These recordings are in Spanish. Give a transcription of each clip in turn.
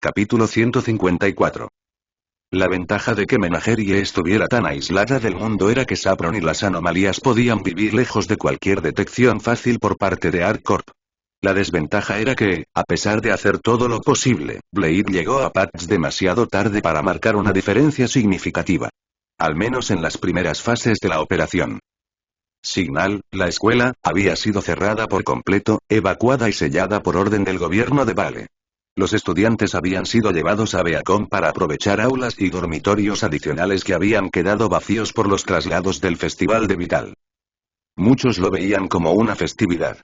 Capítulo 154. La ventaja de que Menagerie estuviera tan aislada del mundo era que Saffron y las anomalías podían vivir lejos de cualquier detección fácil por parte de ArcCorp. La desventaja era que, a pesar de hacer todo lo posible, Blade llegó a Patch demasiado tarde para marcar una diferencia significativa. Al menos en las primeras fases de la operación. Signal, la escuela, había sido cerrada por completo, evacuada y sellada por orden del gobierno de Vale. Los estudiantes habían sido llevados a Beacon para aprovechar aulas y dormitorios adicionales que habían quedado vacíos por los traslados del Festival de Vital. Muchos lo veían como una festividad.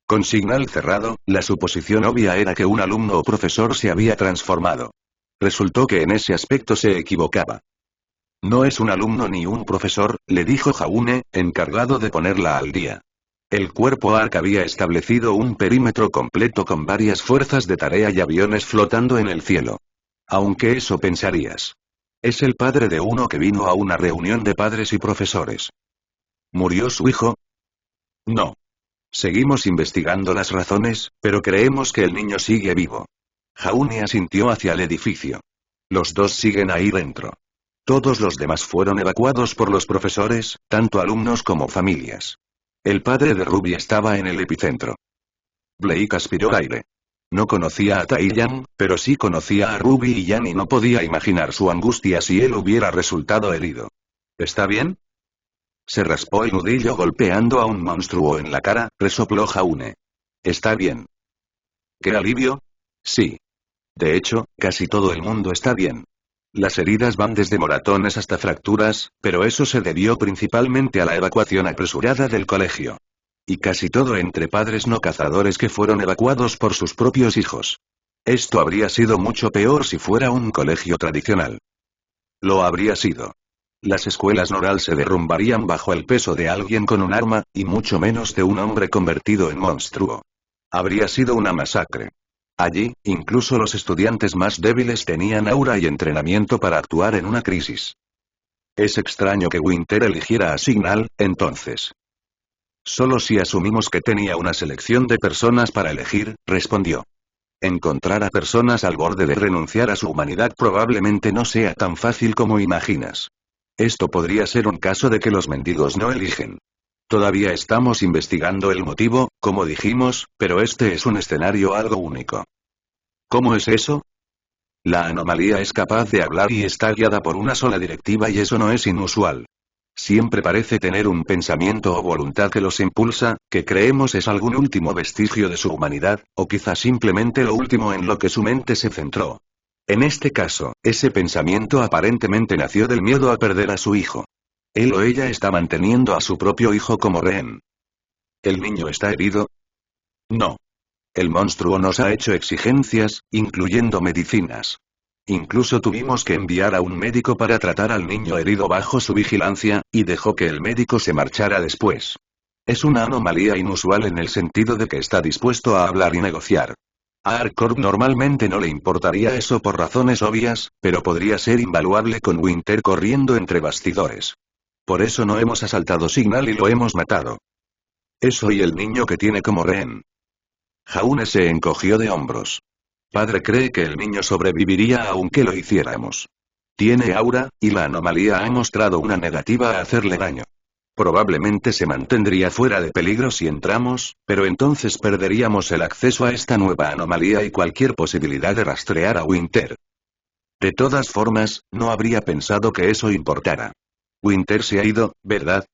Con Signal cerrado, la suposición obvia era que un alumno o profesor se había transformado. Resultó que en ese aspecto se equivocaba. No es un alumno ni un profesor, le dijo Jaune, encargado de ponerla al día. El cuerpo ARC había establecido un perímetro completo con varias fuerzas de tarea y aviones flotando en el cielo. Aunque eso pensarías. Es el padre de uno que vino a una reunión de padres y profesores. ¿Murió su hijo? No. Seguimos investigando las razones, pero creemos que el niño sigue vivo. Jaune asintió hacia el edificio. Los dos siguen ahí dentro. Todos los demás fueron evacuados por los profesores, tanto alumnos como familias. El padre de Ruby estaba en el epicentro. Blake aspiró aire. No conocía a Taiyang, pero sí conocía a Ruby y Yan y no podía imaginar su angustia si él hubiera resultado herido. ¿Está bien? Se raspó el nudillo golpeando a un monstruo en la cara, resopló Jaune. Está bien. ¿Qué alivio? Sí. De hecho, casi todo el mundo está bien. Las heridas van desde moratones hasta fracturas, pero eso se debió principalmente a la evacuación apresurada del colegio. Y casi todo entre padres no cazadores que fueron evacuados por sus propios hijos. Esto habría sido mucho peor si fuera un colegio tradicional. Lo habría sido. Las escuelas Noral se derrumbarían bajo el peso de alguien con un arma, y mucho menos de un hombre convertido en monstruo. Habría sido una masacre. Allí, incluso los estudiantes más débiles tenían aura y entrenamiento para actuar en una crisis. Es extraño que Winter eligiera a Signal, entonces. Solo si asumimos que tenía una selección de personas para elegir, respondió. Encontrar a personas al borde de renunciar a su humanidad probablemente no sea tan fácil como imaginas. Esto podría ser un caso de que los mendigos no eligen. Todavía estamos investigando el motivo, como dijimos, pero este es un escenario algo único. ¿Cómo es eso? La anomalía es capaz de hablar y está guiada por una sola directiva y eso no es inusual. Siempre parece tener un pensamiento o voluntad que los impulsa, que creemos es algún último vestigio de su humanidad, o quizá simplemente lo último en lo que su mente se centró. En este caso, ese pensamiento aparentemente nació del miedo a perder a su hijo. Él o ella está manteniendo a su propio hijo como rehén. ¿El niño está herido? No. El monstruo nos ha hecho exigencias, incluyendo medicinas. Incluso tuvimos que enviar a un médico para tratar al niño herido bajo su vigilancia, y dejó que el médico se marchara después. Es una anomalía inusual en el sentido de que está dispuesto a hablar y negociar. A ArcCorp normalmente no le importaría eso por razones obvias, pero podría ser invaluable con Winter corriendo entre bastidores. Por eso no hemos asaltado Signal y lo hemos matado. Eso y el niño que tiene como rehén. Jaune se encogió de hombros. Padre cree que el niño sobreviviría aunque lo hiciéramos. Tiene aura, y la anomalía ha mostrado una negativa a hacerle daño. Probablemente se mantendría fuera de peligro si entramos, pero entonces perderíamos el acceso a esta nueva anomalía y cualquier posibilidad de rastrear a Winter. De todas formas, no habría pensado que eso importara. Winter se ha ido, ¿verdad?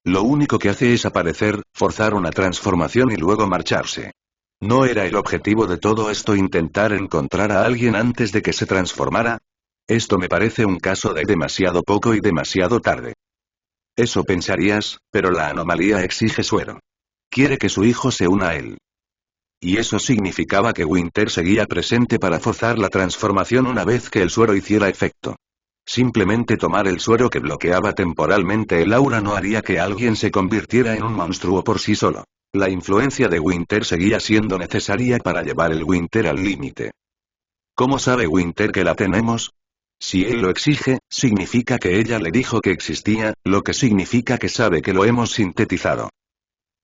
Lo único que hace es aparecer, forzar una transformación y luego marcharse. ¿No era el objetivo de todo esto intentar encontrar a alguien antes de que se transformara? Esto me parece un caso de demasiado poco y demasiado tarde. Eso pensarías, pero la anomalía exige suero. Quiere que su hijo se una a él. Y eso significaba que Winter seguía presente para forzar la transformación una vez que el suero hiciera efecto. Simplemente tomar el suero que bloqueaba temporalmente el aura no haría que alguien se convirtiera en un monstruo por sí solo. La influencia de Winter seguía siendo necesaria para llevar el Winter al límite. ¿Cómo sabe Winter que la tenemos? Si él lo exige, significa que ella le dijo que existía, lo que significa que sabe que lo hemos sintetizado.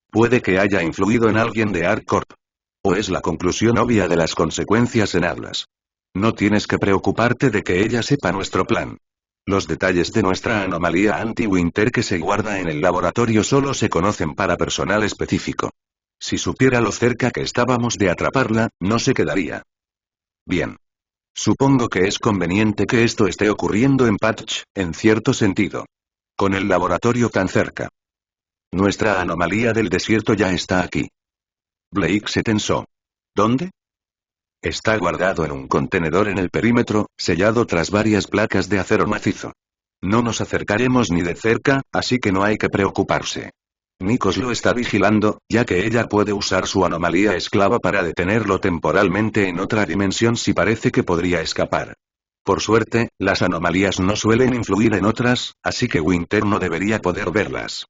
Puede que haya influido en alguien de ArcCorp. O es la conclusión obvia de las consecuencias en Atlas. No tienes que preocuparte de que ella sepa nuestro plan. Los detalles de nuestra anomalía anti-Winter que se guarda en el laboratorio solo se conocen para personal específico. Si supiera lo cerca que estábamos de atraparla, no se quedaría. Bien. Supongo que es conveniente que esto esté ocurriendo en Patch, en cierto sentido. Con el laboratorio tan cerca. Nuestra anomalía del desierto ya está aquí. Blake se tensó. ¿Dónde? Está guardado en un contenedor en el perímetro, sellado tras varias placas de acero macizo. No nos acercaremos ni de cerca, así que no hay que preocuparse. Nikos lo está vigilando, ya que ella puede usar su anomalía esclava para detenerlo temporalmente en otra dimensión si parece que podría escapar. Por suerte, las anomalías no suelen influir en otras, así que Winter no debería poder verlas.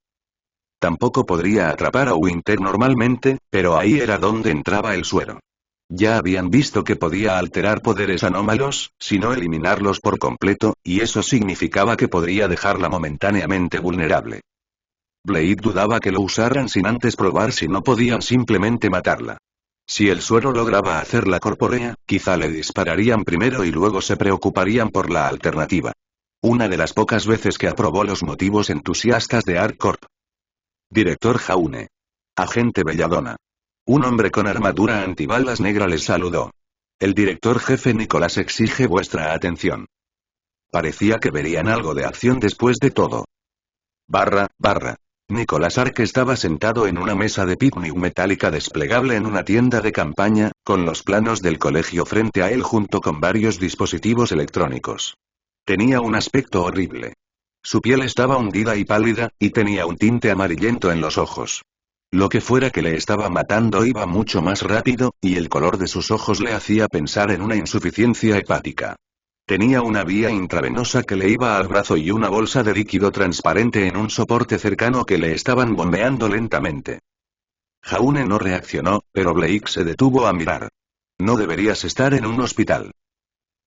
Tampoco podría atrapar a Winter normalmente, pero ahí era donde entraba el suero. Ya habían visto que podía alterar poderes anómalos, si no eliminarlos por completo, y eso significaba que podría dejarla momentáneamente vulnerable. Blade dudaba que lo usaran sin antes probar si no podían simplemente matarla. Si el suero lograba hacerla corpórea, quizá le dispararían primero y luego se preocuparían por la alternativa. Una de las pocas veces que aprobó los motivos entusiastas de ArcCorp. Director Jaune. Agente Belladonna. Un hombre con armadura antibalas negra les saludó. El director jefe Nicolás exige vuestra atención. Parecía que verían algo de acción después de todo. Barra. Nicolás Ark estaba sentado en una mesa de picnic metálica desplegable en una tienda de campaña, con los planos del colegio frente a él junto con varios dispositivos electrónicos. Tenía un aspecto horrible. Su piel estaba hundida y pálida, y tenía un tinte amarillento en los ojos. Lo que fuera que le estaba matando iba mucho más rápido, y el color de sus ojos le hacía pensar en una insuficiencia hepática. Tenía una vía intravenosa que le iba al brazo y una bolsa de líquido transparente en un soporte cercano que le estaban bombeando lentamente. Jaune no reaccionó, pero Blake se detuvo a mirar. No deberías estar en un hospital.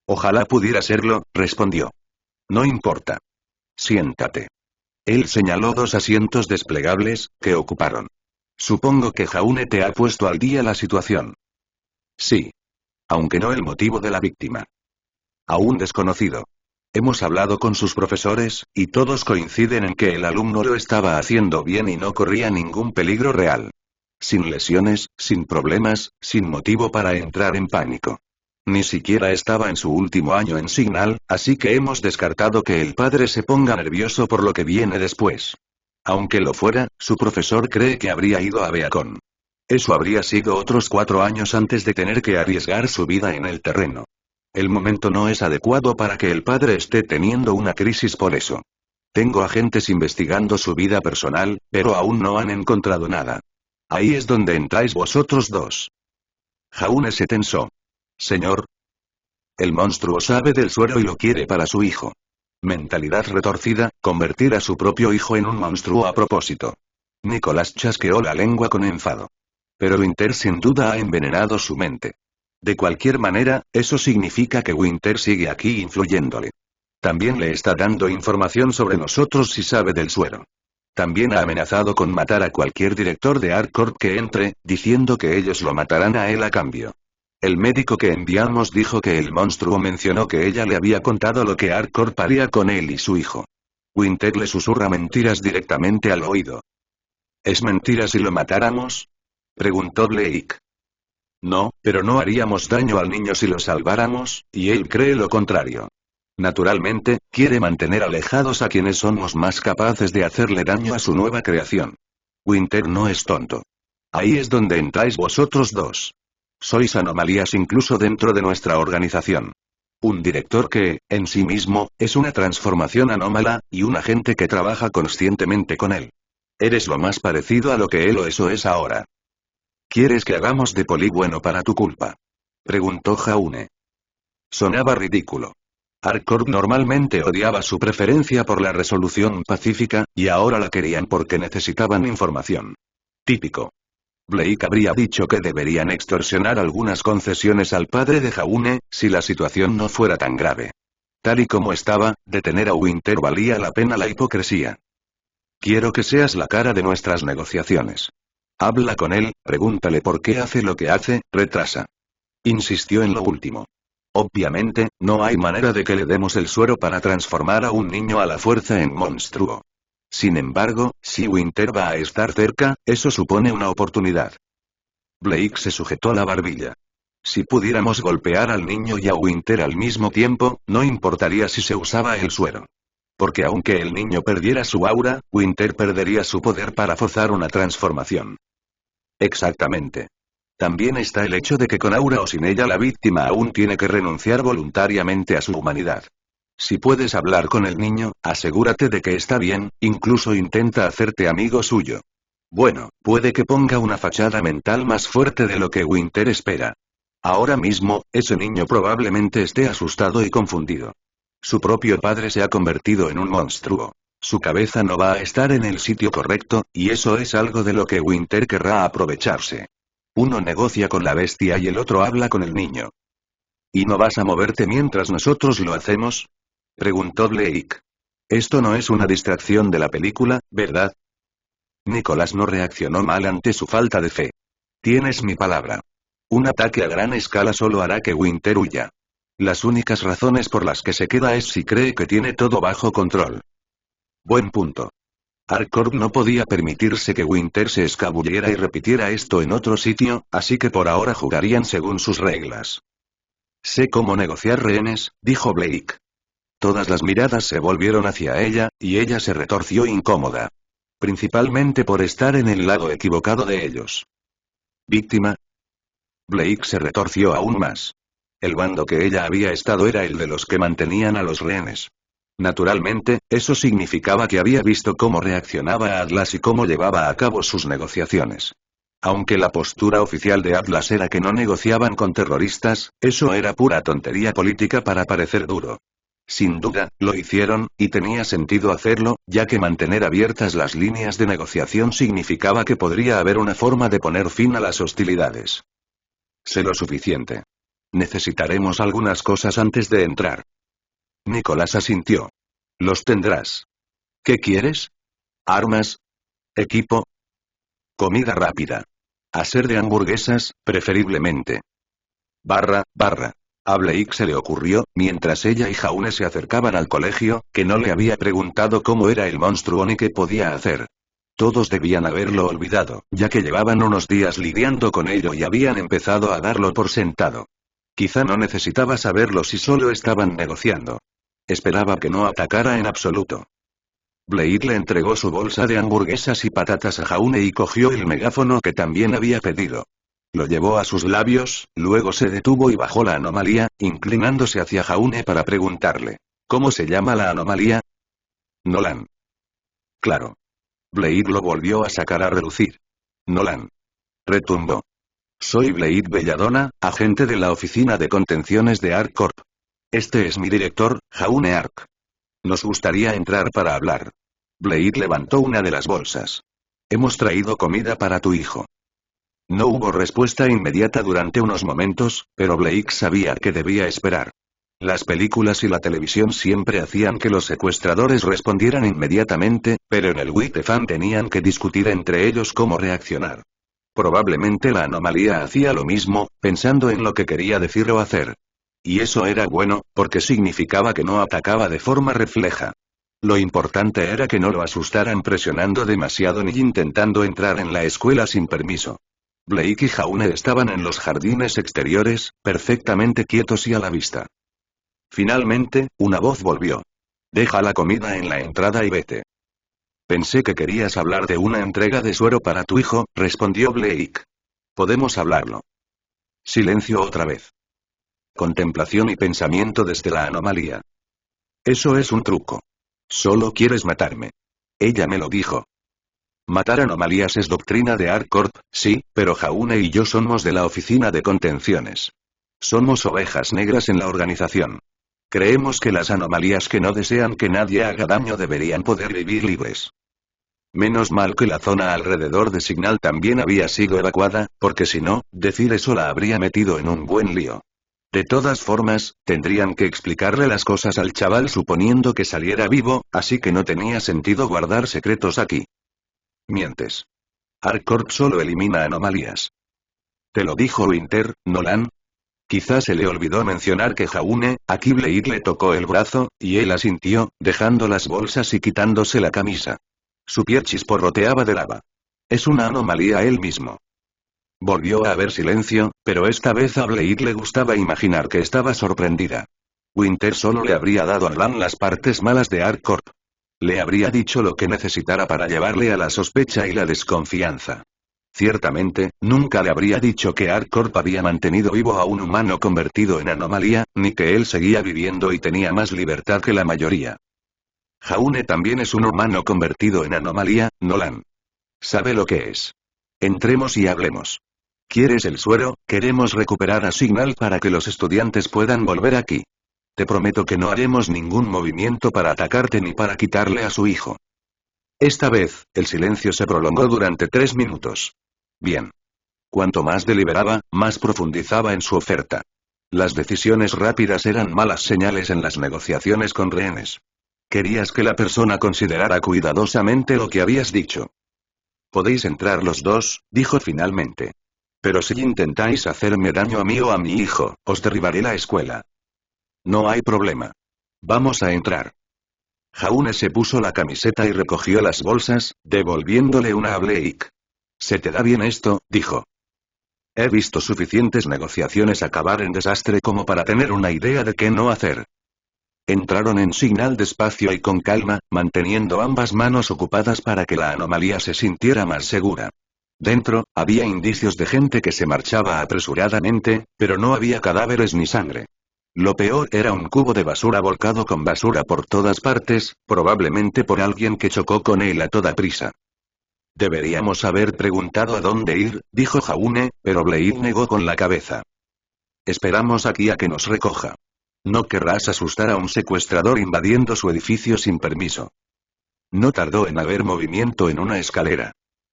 Ojalá pudiera serlo, respondió. No importa. Siéntate. Él señaló dos asientos desplegables, que ocuparon. Supongo que Jaune te ha puesto al día la situación. Sí. Aunque no el motivo de la víctima. Aún desconocido. Hemos hablado con sus profesores, y todos coinciden en que el alumno lo estaba haciendo bien y no corría ningún peligro real. Sin lesiones, sin problemas, sin motivo para entrar en pánico. Ni siquiera estaba en su último año en Signal, así que hemos descartado que el padre se ponga nervioso por lo que viene después. Aunque lo fuera, su profesor cree que habría ido a Beacon. Eso habría sido otros 4 años antes de tener que arriesgar su vida en el terreno. El momento no es adecuado para que el padre esté teniendo una crisis por eso. Tengo agentes investigando su vida personal, pero aún no han encontrado nada. Ahí es donde entráis vosotros dos. Jaune se tensó. Señor. El monstruo sabe del suero y lo quiere para su hijo. Mentalidad retorcida, convertir a su propio hijo en un monstruo a propósito. Nicolás chasqueó la lengua con enfado. Pero Winter sin duda ha envenenado su mente. De cualquier manera, eso significa que Winter sigue aquí influyéndole. También le está dando información sobre nosotros si sabe del suero. También ha amenazado con matar a cualquier director de ArcCorp que entre, diciendo que ellos lo matarán a él a cambio. El médico que enviamos dijo que el monstruo mencionó que ella le había contado lo que ArcCorp haría con él y su hijo. Winter le susurra mentiras directamente al oído. ¿Es mentira si lo matáramos? Preguntó Blake. No, pero no haríamos daño al niño si lo salváramos, y él cree lo contrario. Naturalmente, quiere mantener alejados a quienes somos más capaces de hacerle daño a su nueva creación. Winter no es tonto. Ahí es donde entráis vosotros dos. Sois anomalías incluso dentro de nuestra organización. Un director que, en sí mismo, es una transformación anómala, y un agente que trabaja conscientemente con él. Eres lo más parecido a lo que él o eso es ahora. ¿Quieres que hagamos de polígono para tu culpa? Preguntó Jaune. Sonaba ridículo. ArcCorp normalmente odiaba su preferencia por la resolución pacífica, y ahora la querían porque necesitaban información. Típico. Blake habría dicho que deberían extorsionar algunas concesiones al padre de Jaune, si la situación no fuera tan grave. Tal y como estaba, detener a Winter valía la pena la hipocresía. Quiero que seas la cara de nuestras negociaciones. Habla con él, pregúntale por qué hace lo que hace, retrasa. Insistió en lo último. Obviamente, no hay manera de que le demos el suero para transformar a un niño a la fuerza en monstruo. Sin embargo, si Winter va a estar cerca, eso supone una oportunidad. Blake se sujetó la barbilla. Si pudiéramos golpear al niño y a Winter al mismo tiempo, no importaría si se usaba el suero. Porque aunque el niño perdiera su aura, Winter perdería su poder para forzar una transformación. Exactamente. También está el hecho de que con aura o sin ella la víctima aún tiene que renunciar voluntariamente a su humanidad. Si puedes hablar con el niño, asegúrate de que está bien, incluso intenta hacerte amigo suyo. Bueno, puede que ponga una fachada mental más fuerte de lo que Winter espera. Ahora mismo, ese niño probablemente esté asustado y confundido. Su propio padre se ha convertido en un monstruo. Su cabeza no va a estar en el sitio correcto, y eso es algo de lo que Winter querrá aprovecharse. Uno negocia con la bestia y el otro habla con el niño. ¿Y no vas a moverte mientras nosotros lo hacemos? Preguntó Blake. Esto no es una distracción de la película, ¿verdad? Nicholas no reaccionó mal ante su falta de fe. Tienes mi palabra. Un ataque a gran escala solo hará que Winter huya. Las únicas razones por las que se queda es si cree que tiene todo bajo control. Buen punto. Harcourt no podía permitirse que Winter se escabullera y repitiera esto en otro sitio, así que por ahora jugarían según sus reglas. Sé cómo negociar rehenes, dijo Blake. Todas las miradas se volvieron hacia ella, y ella se retorció incómoda. Principalmente por estar en el lado equivocado de ellos. ¿Víctima? Blake se retorció aún más. El bando que ella había estado era el de los que mantenían a los rehenes. Naturalmente, eso significaba que había visto cómo reaccionaba Atlas y cómo llevaba a cabo sus negociaciones. Aunque la postura oficial de Atlas era que no negociaban con terroristas, eso era pura tontería política para parecer duro. Sin duda, lo hicieron, y tenía sentido hacerlo, ya que mantener abiertas las líneas de negociación significaba que podría haber una forma de poner fin a las hostilidades. Sé lo suficiente. Necesitaremos algunas cosas antes de entrar. Nicholas asintió. Los tendrás. ¿Qué quieres? ¿Armas? ¿Equipo? Comida rápida. A ser de hamburguesas, preferiblemente. Barra. A Blake se le ocurrió, mientras ella y Jaune se acercaban al colegio, que no le había preguntado cómo era el monstruo ni qué podía hacer. Todos debían haberlo olvidado, ya que llevaban unos días lidiando con ello y habían empezado a darlo por sentado. Quizá no necesitaba saberlo si solo estaban negociando. Esperaba que no atacara en absoluto. Blake le entregó su bolsa de hamburguesas y patatas a Jaune y cogió el megáfono que también había pedido. Lo llevó a sus labios, luego se detuvo y bajó la anomalía, inclinándose hacia Jaune para preguntarle. ¿Cómo se llama la anomalía? Nolan. Claro. Blade lo volvió a sacar a relucir. Nolan. Retumbó. Soy Blade Belladonna, agente de la oficina de contenciones de Ark Corp. Este es mi director, Jaune Ark. Nos gustaría entrar para hablar. Blade levantó una de las bolsas. Hemos traído comida para tu hijo. No hubo respuesta inmediata durante unos momentos, pero Blake sabía que debía esperar. Las películas y la televisión siempre hacían que los secuestradores respondieran inmediatamente, pero en el WTF tenían que discutir entre ellos cómo reaccionar. Probablemente la anomalía hacía lo mismo, pensando en lo que quería decir o hacer. Y eso era bueno, porque significaba que no atacaba de forma refleja. Lo importante era que no lo asustaran presionando demasiado ni intentando entrar en la escuela sin permiso. Blake y Jaune estaban en los jardines exteriores, perfectamente quietos y a la vista. Finalmente, una voz volvió. Deja la comida en la entrada y vete. Pensé que querías hablar de una entrega de suero para tu hijo, respondió Blake. Podemos hablarlo. Silencio otra vez. Contemplación y pensamiento desde la anomalía. Eso es un truco. Solo quieres matarme. Ella me lo dijo. Matar anomalías es doctrina de Ark Corp, sí, pero Jaune y yo somos de la oficina de contenciones. Somos ovejas negras en la organización. Creemos que las anomalías que no desean que nadie haga daño deberían poder vivir libres. Menos mal que la zona alrededor de Signal también había sido evacuada, porque si no, decir eso la habría metido en un buen lío. De todas formas, tendrían que explicarle las cosas al chaval suponiendo que saliera vivo, así que no tenía sentido guardar secretos aquí. Mientes. Ark Corp solo elimina anomalías. ¿Te lo dijo Winter, Nolan? Quizás se le olvidó mencionar que Jaune, aquí Blade le tocó el brazo, y él asintió, dejando las bolsas y quitándose la camisa. Su piel chisporroteaba de lava. Es una anomalía él mismo. Volvió a haber silencio, pero esta vez a Blade le gustaba imaginar que estaba sorprendida. Winter solo le habría dado a Nolan las partes malas de ArcCorp. Le habría dicho lo que necesitara para llevarle a la sospecha y la desconfianza. Ciertamente, nunca le habría dicho que ArcCorp había mantenido vivo a un humano convertido en anomalía, ni que él seguía viviendo y tenía más libertad que la mayoría. Jaune también es un humano convertido en anomalía, Nolan. Sabe lo que es. Entremos y hablemos. ¿Quieres el suero? Queremos recuperar a Signal para que los estudiantes puedan volver aquí. Te prometo que no haremos ningún movimiento para atacarte ni para quitarle a su hijo. Esta vez, el silencio se prolongó durante 3 minutos. Bien. Cuanto más deliberaba, más profundizaba en su oferta. Las decisiones rápidas eran malas señales en las negociaciones con rehenes. Querías que la persona considerara cuidadosamente lo que habías dicho. Podéis entrar los dos, dijo finalmente. Pero si intentáis hacerme daño a mí o a mi hijo, os derribaré la escuela. No hay problema. Vamos a entrar. Jaune se puso la camiseta y recogió las bolsas, devolviéndole una a Blake. «¿Se te da bien esto?», dijo. «He visto suficientes negociaciones acabar en desastre como para tener una idea de qué no hacer». Entraron en Signal despacio y con calma, manteniendo ambas manos ocupadas para que la anomalía se sintiera más segura. Dentro, había indicios de gente que se marchaba apresuradamente, pero no había cadáveres ni sangre. Lo peor era un cubo de basura volcado con basura por todas partes, probablemente por alguien que chocó con él a toda prisa. «Deberíamos haber preguntado a dónde ir», dijo Jaune, pero Blade negó con la cabeza. «Esperamos aquí a que nos recoja. No querrás asustar a un secuestrador invadiendo su edificio sin permiso». No tardó en haber movimiento en una escalera.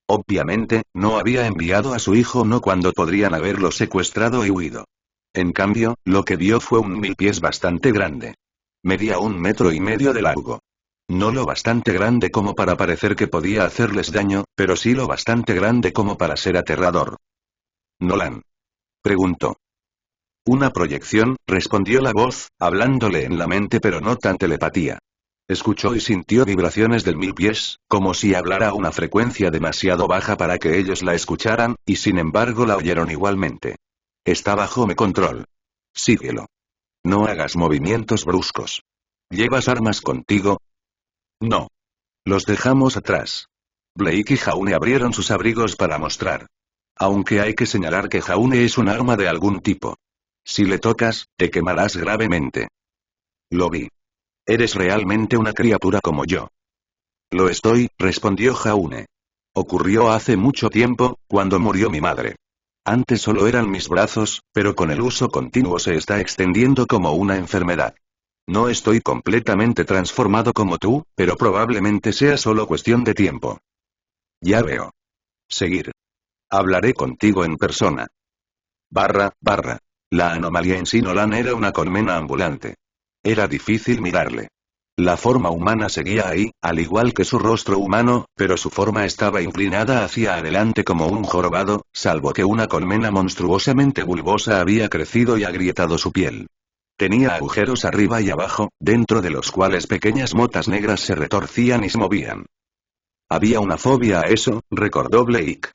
Obviamente, no había enviado a su hijo no cuando podrían haberlo secuestrado y huido. En cambio, lo que vio fue un 1000 pies bastante grande. Medía 1,5 metros de largo. No lo bastante grande como para parecer que podía hacerles daño, pero sí lo bastante grande como para ser aterrador. «Nolan», preguntó. «Una proyección», respondió la voz, hablándole en la mente pero no tan telepatía. Escuchó y sintió vibraciones del 1000 pies, como si hablara a una frecuencia demasiado baja para que ellos la escucharan, y sin embargo la oyeron igualmente. «Está bajo mi control. Síguelo. No hagas movimientos bruscos. ¿Llevas armas contigo?» «No. Los dejamos atrás». Blake y Jaune abrieron sus abrigos para mostrar. Aunque hay que señalar que Jaune es un arma de algún tipo. Si le tocas, te quemarás gravemente. Lo vi. Eres realmente una criatura como yo. Lo estoy, respondió Jaune. Ocurrió hace mucho tiempo, cuando murió mi madre. Antes solo eran mis brazos, pero con el uso continuo se está extendiendo como una enfermedad. No estoy completamente transformado como tú, pero probablemente sea solo cuestión de tiempo. Ya veo. Seguir. Hablaré contigo en persona. __. La anomalía en sí Nolan era una colmena ambulante. Era difícil mirarle. La forma humana seguía ahí, al igual que su rostro humano, pero su forma estaba inclinada hacia adelante como un jorobado, salvo que una colmena monstruosamente bulbosa había crecido y agrietado su piel. Tenía agujeros arriba y abajo, dentro de los cuales pequeñas motas negras se retorcían y se movían. Había una fobia a eso, recordó Blake.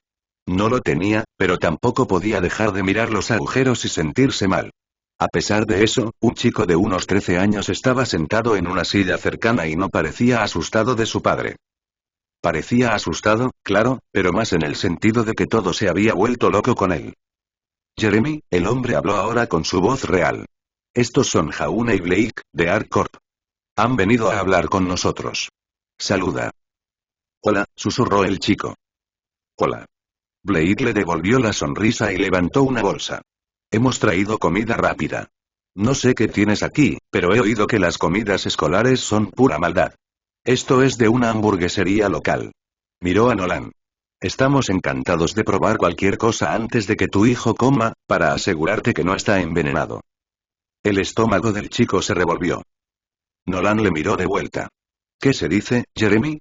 No lo tenía, pero tampoco podía dejar de mirar los agujeros y sentirse mal. A pesar de eso, un chico de unos 13 años estaba sentado en una silla cercana y no parecía asustado de su padre. Parecía asustado, claro, pero más en el sentido de que todo se había vuelto loco con él. «Jeremy», el hombre habló ahora con su voz real. «Estos son Jaune y Blake, de ArcCorp. Han venido a hablar con nosotros. Saluda». «Hola», susurró el chico. «Hola». Blake le devolvió la sonrisa y levantó una bolsa. «Hemos traído comida rápida. No sé qué tienes aquí, pero he oído que las comidas escolares son pura maldad. Esto es de una hamburguesería local». Miró a Nolan. «Estamos encantados de probar cualquier cosa antes de que tu hijo coma, para asegurarte que no está envenenado». El estómago del chico se revolvió. Nolan le miró de vuelta. «¿Qué se dice, Jeremy?»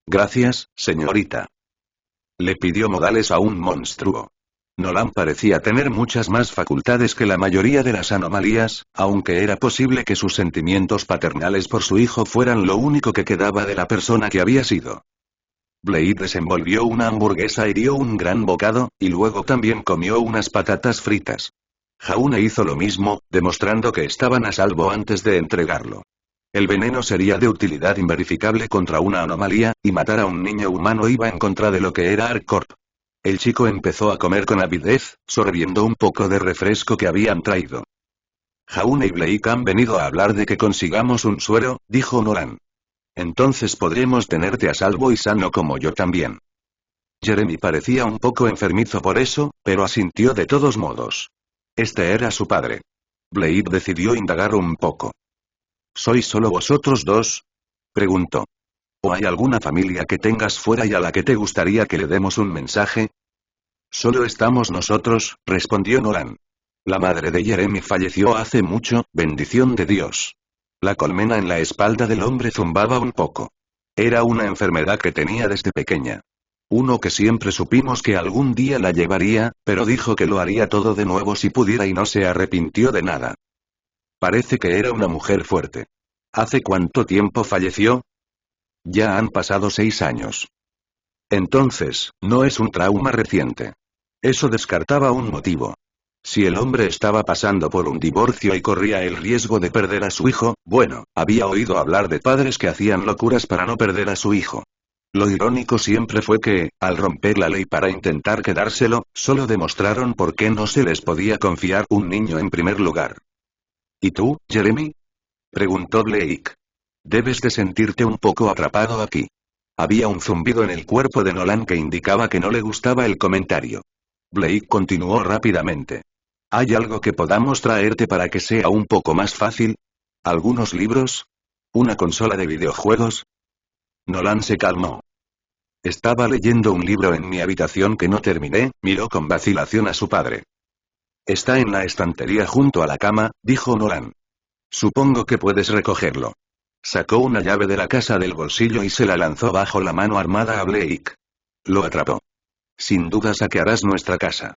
«Gracias, señorita». Le pidió modales a un monstruo. Nolan parecía tener muchas más facultades que la mayoría de las anomalías, aunque era posible que sus sentimientos paternales por su hijo fueran lo único que quedaba de la persona que había sido. Blade desenvolvió una hamburguesa y dio un gran bocado, y luego también comió unas patatas fritas. Jaune hizo lo mismo, demostrando que estaban a salvo antes de entregarlo. El veneno sería de utilidad inverificable contra una anomalía, y matar a un niño humano iba en contra de lo que era ArcCorp. El chico empezó a comer con avidez, sorbiendo un poco de refresco que habían traído. Jaune y Blake han venido a hablar de que consigamos un suero, dijo Nolan. Entonces podremos tenerte a salvo y sano como yo también. Jeremy parecía un poco enfermizo por eso, pero asintió de todos modos. Este era su padre. Blade decidió indagar un poco. ¿Sois solo vosotros dos? Preguntó. ¿O hay alguna familia que tengas fuera y a la que te gustaría que le demos un mensaje? Solo estamos nosotros, respondió Nolan. La madre de Jeremy falleció hace mucho, bendición de Dios. La colmena en la espalda del hombre zumbaba un poco. Era una enfermedad que tenía desde pequeña. Uno que siempre supimos que algún día la llevaría, pero dijo que lo haría todo de nuevo si pudiera y no se arrepintió de nada. Parece que era una mujer fuerte. ¿Hace cuánto tiempo falleció? Ya han pasado 6 años. Entonces, no es un trauma reciente. Eso descartaba un motivo. Si el hombre estaba pasando por un divorcio y corría el riesgo de perder a su hijo, bueno, había oído hablar de padres que hacían locuras para no perder a su hijo. Lo irónico siempre fue que, al romper la ley para intentar quedárselo, solo demostraron por qué no se les podía confiar un niño en primer lugar. ¿Y tú, Jeremy? Preguntó Blake. Debes de sentirte un poco atrapado aquí. Había un zumbido en el cuerpo de Nolan que indicaba que no le gustaba el comentario. Blake continuó rápidamente. ¿Hay algo que podamos traerte para que sea un poco más fácil? ¿Algunos libros? ¿Una consola de videojuegos? Nolan se calmó. Estaba leyendo un libro en mi habitación que no terminé, miró con vacilación a su padre. Está en la estantería junto a la cama, dijo Nolan. Supongo que puedes recogerlo. Sacó una llave de la casa del bolsillo y se la lanzó bajo la mano armada a Blake. Lo atrapó. Sin duda saquearás nuestra casa.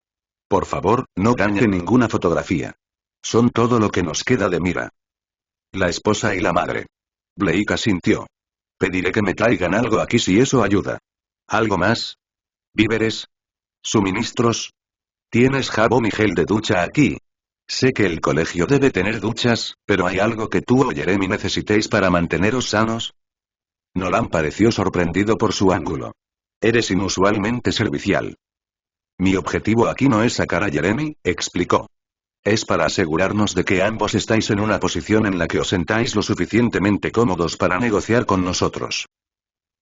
Por favor, no dañe ninguna fotografía. Son todo lo que nos queda de Mira. La esposa y la madre. Blake asintió. Pediré que me traigan algo aquí si eso ayuda. ¿Algo más? ¿Víveres? ¿Suministros? ¿Tienes jabón y gel de ducha aquí? Sé que el colegio debe tener duchas, pero ¿hay algo que tú o Jeremy necesitéis para manteneros sanos? Nolan pareció sorprendido por su ángulo. Eres inusualmente servicial. Mi objetivo aquí no es sacar a Jeremy, explicó. Es para asegurarnos de que ambos estáis en una posición en la que os sentáis lo suficientemente cómodos para negociar con nosotros.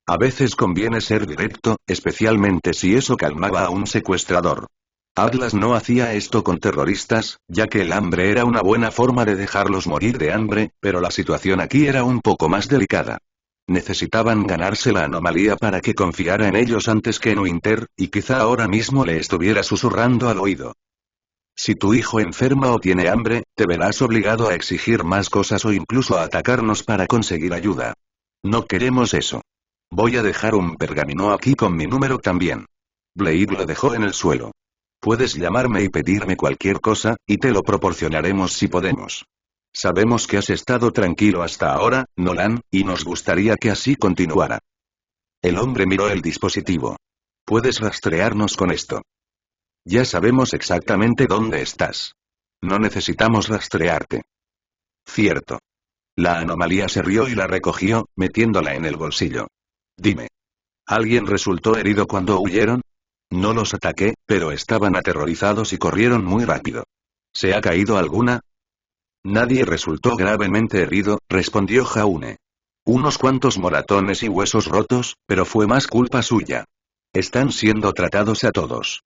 A veces conviene ser directo, especialmente si eso calmaba a un secuestrador. Atlas no hacía esto con terroristas, ya que el hambre era una buena forma de dejarlos morir de hambre, pero la situación aquí era un poco más delicada. Necesitaban ganarse la anomalía para que confiara en ellos antes que en Winter, y quizá ahora mismo le estuviera susurrando al oído. Si tu hijo enferma o tiene hambre, te verás obligado a exigir más cosas o incluso a atacarnos para conseguir ayuda. No queremos eso. Voy a dejar un pergamino aquí con mi número también. Blade lo dejó en el suelo. Puedes llamarme y pedirme cualquier cosa, y te lo proporcionaremos si podemos. Sabemos que has estado tranquilo hasta ahora, Nolan, y nos gustaría que así continuara. El hombre miró el dispositivo. Puedes rastrearnos con esto. Ya sabemos exactamente dónde estás. No necesitamos rastrearte. Cierto. La anomalía se rió y la recogió, metiéndola en el bolsillo. Dime. ¿Alguien resultó herido cuando huyeron? No los ataqué, pero estaban aterrorizados y corrieron muy rápido. ¿Se ha caído alguna? Nadie resultó gravemente herido, respondió Jaune. Unos cuantos moratones y huesos rotos, pero fue más culpa suya. Están siendo tratados a todos.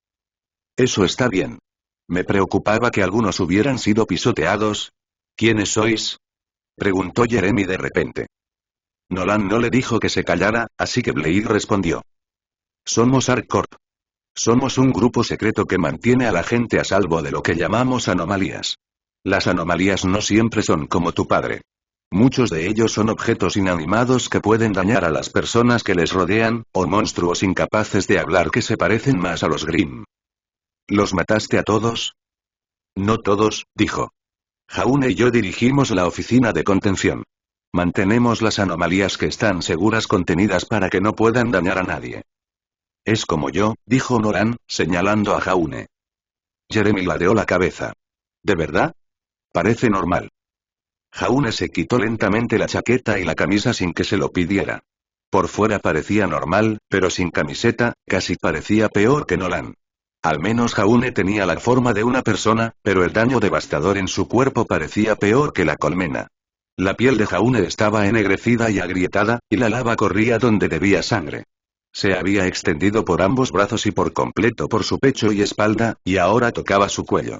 Eso está bien. Me preocupaba que algunos hubieran sido pisoteados. ¿Quiénes sois? Preguntó Jeremy de repente. Nolan no le dijo que se callara, así que Blade respondió. Somos ArcCorp. Somos un grupo secreto que mantiene a la gente a salvo de lo que llamamos anomalías. Las anomalías no siempre son como tu padre. Muchos de ellos son objetos inanimados que pueden dañar a las personas que les rodean, o monstruos incapaces de hablar que se parecen más a los Grimm. ¿Los mataste a todos? No todos, dijo. Jaune y yo dirigimos la oficina de contención. Mantenemos las anomalías que están seguras contenidas para que no puedan dañar a nadie. Es como yo, dijo Nolan, señalando a Jaune. Jeremy ladeó la cabeza. ¿De verdad? Parece normal. Jaune se quitó lentamente la chaqueta y la camisa sin que se lo pidiera. Por fuera parecía normal, pero sin camiseta, casi parecía peor que Nolan. Al menos Jaune tenía la forma de una persona, pero el daño devastador en su cuerpo parecía peor que la colmena. La piel de Jaune estaba ennegrecida y agrietada, y la lava corría donde debía sangre. Se había extendido por ambos brazos y por completo por su pecho y espalda, y ahora tocaba su cuello.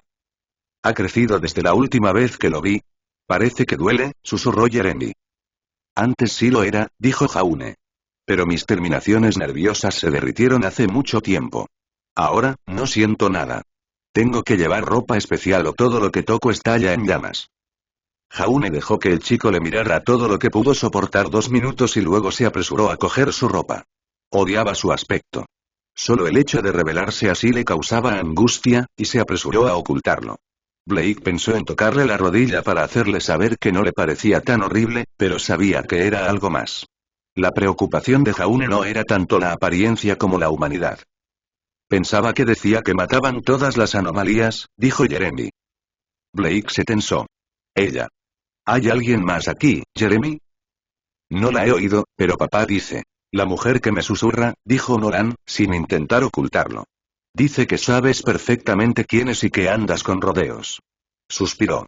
Ha crecido desde la última vez que lo vi. Parece que duele, susurró Jeremy. Antes sí lo era, dijo Jaune. Pero mis terminaciones nerviosas se derritieron hace mucho tiempo. Ahora, no siento nada. Tengo que llevar ropa especial o todo lo que toco estalla en llamas. Jaune dejó que el chico le mirara todo lo que pudo soportar 2 minutos y luego se apresuró a coger su ropa. Odiaba su aspecto. Solo el hecho de revelarse así le causaba angustia, y se apresuró a ocultarlo. Blake pensó en tocarle la rodilla para hacerle saber que no le parecía tan horrible, pero sabía que era algo más. La preocupación de Jaune no era tanto la apariencia como la humanidad. Pensaba que decía que mataban todas las anomalías, dijo Jeremy. Blake se tensó. Ella. ¿Hay alguien más aquí, Jeremy? No la he oído, pero papá dice. La mujer que me susurra, dijo Nolan, sin intentar ocultarlo. Dice que sabes perfectamente quién es y que andas con rodeos. Suspiró.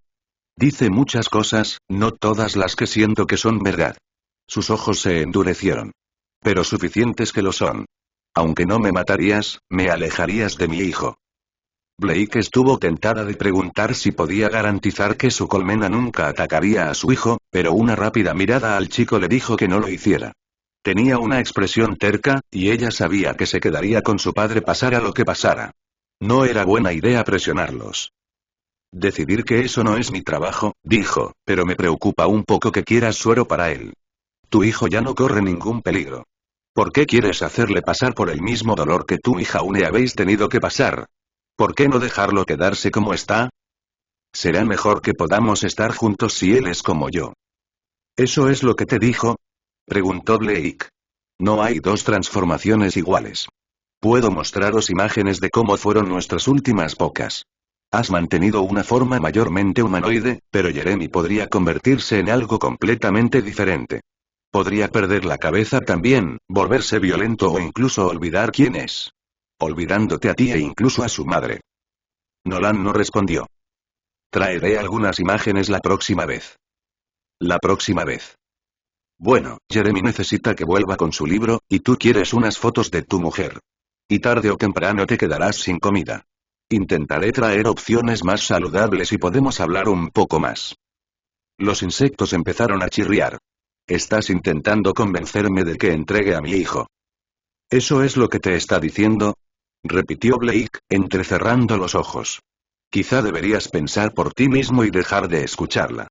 Dice muchas cosas, no todas las que siento que son verdad. Sus ojos se endurecieron. Pero suficientes que lo son. Aunque no me matarías, me alejarías de mi hijo. Blake estuvo tentada de preguntar si podía garantizar que su colmena nunca atacaría a su hijo, pero una rápida mirada al chico le dijo que no lo hiciera. Tenía una expresión terca, y ella sabía que se quedaría con su padre pasara lo que pasara. No era buena idea presionarlos. Decidir que eso no es mi trabajo, dijo, pero me preocupa un poco que quieras suero para él. Tu hijo ya no corre ningún peligro. ¿Por qué quieres hacerle pasar por el mismo dolor que tú y Jaune habéis tenido que pasar? ¿Por qué no dejarlo quedarse como está? Será mejor que podamos estar juntos si él es como yo. ¿Eso es lo que te dijo? Preguntó Blake. No hay dos transformaciones iguales. Puedo mostraros imágenes de cómo fueron nuestras últimas pocas. Has mantenido una forma mayormente humanoide, pero Jeremy podría convertirse en algo completamente diferente. Podría perder la cabeza también, volverse violento o incluso olvidar quién es. Olvidándote a ti e incluso a su madre. Nolan no respondió. Traeré algunas imágenes la próxima vez. La próxima vez. Bueno, Jeremy necesita que vuelva con su libro, y tú quieres unas fotos de tu mujer. Y tarde o temprano te quedarás sin comida. Intentaré traer opciones más saludables y podemos hablar un poco más. Los insectos empezaron a chirriar. Estás intentando convencerme de que entregue a mi hijo. ¿Eso es lo que te está diciendo? Repitió Blake, entrecerrando los ojos. Quizá deberías pensar por ti mismo y dejar de escucharla.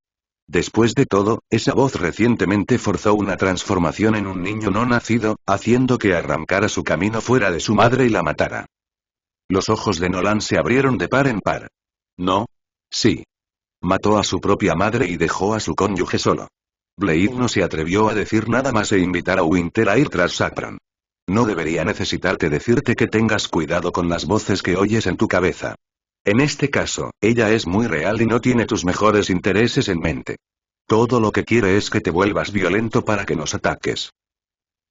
Después de todo, esa voz recientemente forzó una transformación en un niño no nacido, haciendo que arrancara su camino fuera de su madre y la matara. Los ojos de Nolan se abrieron de par en par. No. Sí. Mató a su propia madre y dejó a su cónyuge solo. Blake no se atrevió a decir nada más e invitar a Winter a ir tras Saffron. No debería necesitarte decirte que tengas cuidado con las voces que oyes en tu cabeza. En este caso, ella es muy real y no tiene tus mejores intereses en mente. Todo lo que quiere es que te vuelvas violento para que nos ataques.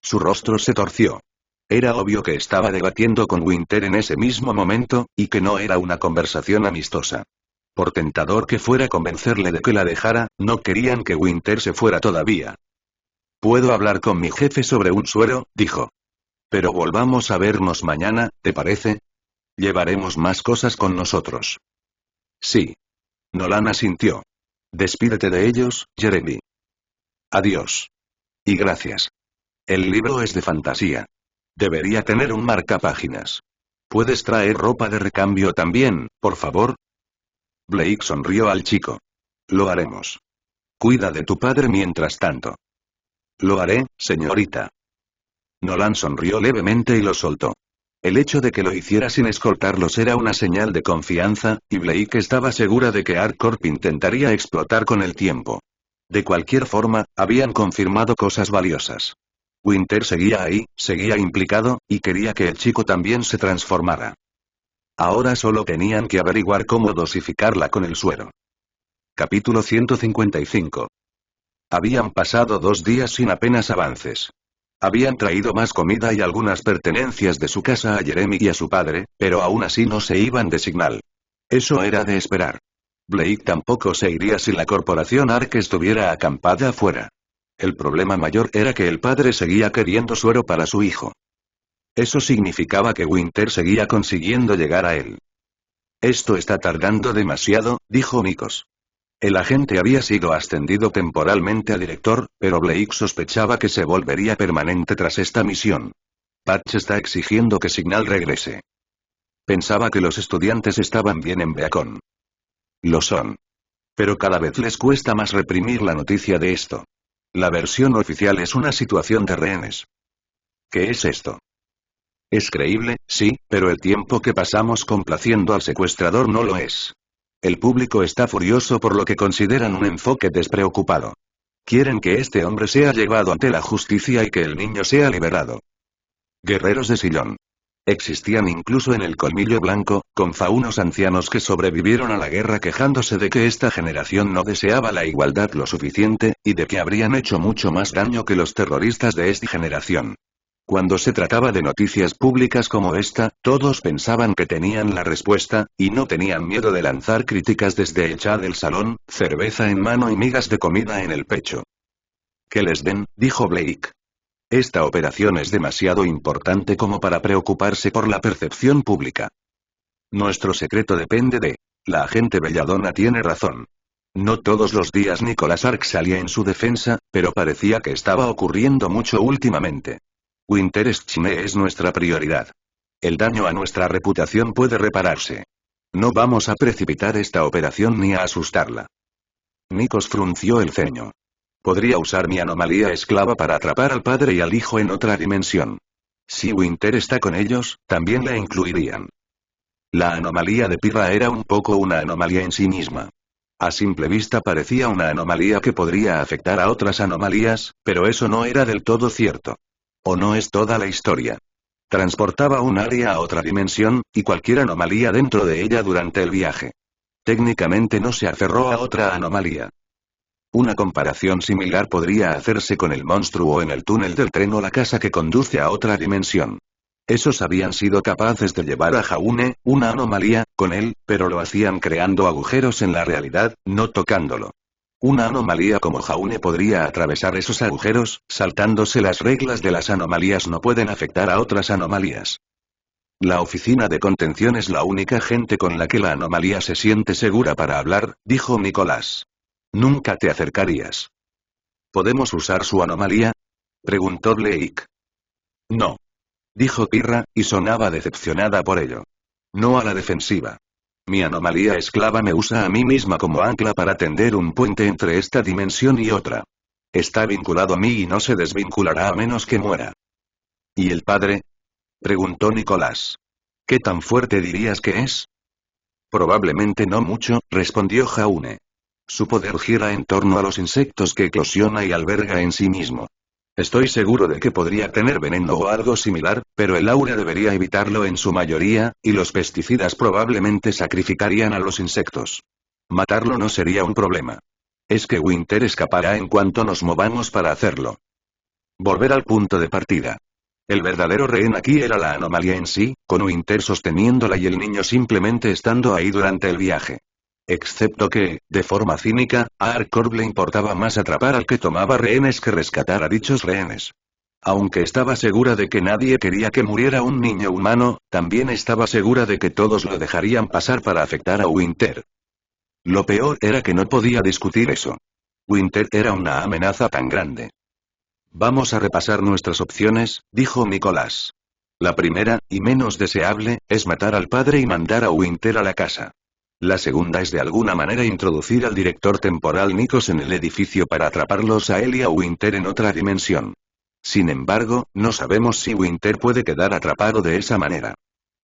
Su rostro se torció. Era obvio que estaba debatiendo con Winter en ese mismo momento, y que no era una conversación amistosa. Por tentador que fuera convencerle de que la dejara, no querían que Winter se fuera todavía. Puedo hablar con mi jefe sobre un suero, dijo. Pero volvamos a vernos mañana, ¿te parece? Llevaremos más cosas con nosotros. Sí. Nolan asintió. Despídete de ellos, Jeremy. Adiós. Y gracias. El libro es de fantasía. Debería tener un marcapáginas. ¿Puedes traer ropa de recambio también, por favor? Blake sonrió al chico. Lo haremos. Cuida de tu padre mientras tanto. Lo haré, señorita. Nolan sonrió levemente y lo soltó. El hecho de que lo hiciera sin escoltarlos era una señal de confianza, y Blake estaba segura de que ArcCorp intentaría explotar con el tiempo. De cualquier forma, habían confirmado cosas valiosas. Winter seguía ahí, seguía implicado, y quería que el chico también se transformara. Ahora solo tenían que averiguar cómo dosificarla con el suero. Capítulo 155. Habían pasado 2 días sin apenas avances. Habían traído más comida y algunas pertenencias de su casa a Jeremy y a su padre, pero aún así no se iban de Signal. Eso era de esperar. Blake tampoco se iría si la corporación Ark estuviera acampada afuera. El problema mayor era que el padre seguía queriendo suero para su hijo. Eso significaba que Winter seguía consiguiendo llegar a él. Esto está tardando demasiado, dijo Nikos. El agente había sido ascendido temporalmente a director, pero Blake sospechaba que se volvería permanente tras esta misión. Patch está exigiendo que Signal regrese. Pensaba que los estudiantes estaban bien en Beacon. Lo son. Pero cada vez les cuesta más reprimir la noticia de esto. La versión oficial es una situación de rehenes. ¿Qué es esto? Es creíble, sí, pero el tiempo que pasamos complaciendo al secuestrador no lo es. El público está furioso por lo que consideran un enfoque despreocupado. Quieren que este hombre sea llevado ante la justicia y que el niño sea liberado. Guerreros de sillón. Existían incluso en el Colmillo Blanco, con faunos ancianos que sobrevivieron a la guerra quejándose de que esta generación no deseaba la igualdad lo suficiente, y de que habrían hecho mucho más daño que los terroristas de esta generación. Cuando se trataba de noticias públicas como esta, todos pensaban que tenían la respuesta, y no tenían miedo de lanzar críticas desde el chat del salón, cerveza en mano y migas de comida en el pecho. «Que les den», dijo Blake. Esta operación es demasiado importante como para preocuparse por la percepción pública. Nuestro secreto depende de... La agente Belladonna tiene razón. No todos los días Nicholas Ark salía en su defensa, pero parecía que estaba ocurriendo mucho últimamente. Winter Schne es nuestra prioridad. El daño a nuestra reputación puede repararse. No vamos a precipitar esta operación ni a asustarla. Nikos frunció el ceño. Podría usar mi anomalía esclava para atrapar al padre y al hijo en otra dimensión. Si Winter está con ellos, también la incluirían. La anomalía de Pirra era un poco una anomalía en sí misma. A simple vista parecía una anomalía que podría afectar a otras anomalías, pero eso no era del todo cierto. ¿O no es toda la historia? Transportaba un área a otra dimensión, y cualquier anomalía dentro de ella durante el viaje. Técnicamente no se aferró a otra anomalía. Una comparación similar podría hacerse con el monstruo en el túnel del tren o la casa que conduce a otra dimensión. Esos habían sido capaces de llevar a Jaune, una anomalía, con él, pero lo hacían creando agujeros en la realidad, no tocándolo. Una anomalía como Jaune podría atravesar esos agujeros, saltándose las reglas de las anomalías no pueden afectar a otras anomalías. La oficina de contención es la única gente con la que la anomalía se siente segura para hablar, dijo Nicolás. Nunca te acercarías. ¿Podemos usar su anomalía?, preguntó Blake. No. Dijo Pirra, y sonaba decepcionada por ello. No a la defensiva. Mi anomalía esclava me usa a mí misma como ancla para tender un puente entre esta dimensión y otra. Está vinculado a mí y no se desvinculará a menos que muera. ¿Y el padre?, preguntó Nicolás. ¿Qué tan fuerte dirías que es? Probablemente no mucho, respondió Jaune. Su poder gira en torno a los insectos que eclosiona y alberga en sí mismo. Estoy seguro de que podría tener veneno o algo similar, pero el aura debería evitarlo en su mayoría, y los pesticidas probablemente sacrificarían a los insectos. Matarlo no sería un problema. Es que Winter escapará en cuanto nos movamos para hacerlo. Volver al punto de partida. El verdadero rehén aquí era la anomalía en sí, con Winter sosteniéndola y el niño simplemente estando ahí durante el viaje. Excepto que, de forma cínica, a ArcCorp le importaba más atrapar al que tomaba rehenes que rescatar a dichos rehenes. Aunque estaba segura de que nadie quería que muriera un niño humano, también estaba segura de que todos lo dejarían pasar para afectar a Winter. Lo peor era que no podía discutir eso. Winter era una amenaza tan grande. Vamos a repasar nuestras opciones, dijo Nicolás. La primera, y menos deseable, es matar al padre y mandar a Winter a la casa. La segunda es de alguna manera introducir al director temporal Nikos en el edificio para atraparlos a él y a Winter en otra dimensión. Sin embargo, no sabemos si Winter puede quedar atrapado de esa manera.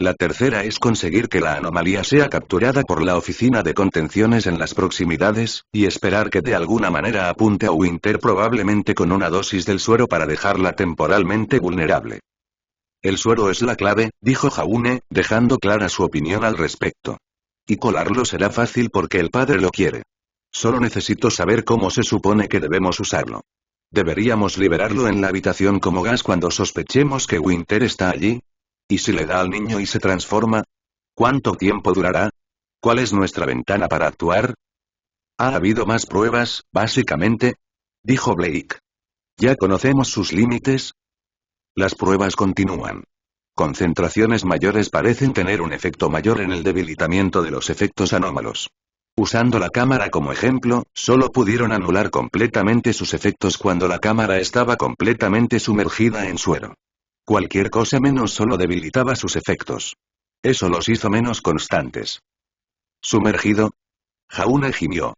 La tercera es conseguir que la anomalía sea capturada por la oficina de contenciones en las proximidades, y esperar que de alguna manera apunte a Winter probablemente con una dosis del suero para dejarla temporalmente vulnerable. El suero es la clave, dijo Jaune, dejando clara su opinión al respecto. Y colarlo será fácil porque el padre lo quiere. Solo necesito saber cómo se supone que debemos usarlo. ¿Deberíamos liberarlo en la habitación como gas cuando sospechemos que Winter está allí? ¿Y si le da al niño y se transforma? ¿Cuánto tiempo durará? ¿Cuál es nuestra ventana para actuar? ¿Ha habido más pruebas, básicamente? Dijo Blake. ¿Ya conocemos sus límites? Las pruebas continúan. Concentraciones mayores parecen tener un efecto mayor en el debilitamiento de los efectos anómalos. Usando la cámara como ejemplo, solo pudieron anular completamente sus efectos cuando la cámara estaba completamente sumergida en suero. Cualquier cosa menos solo debilitaba sus efectos. Eso los hizo menos constantes. ¿Sumergido? Jaune gimió.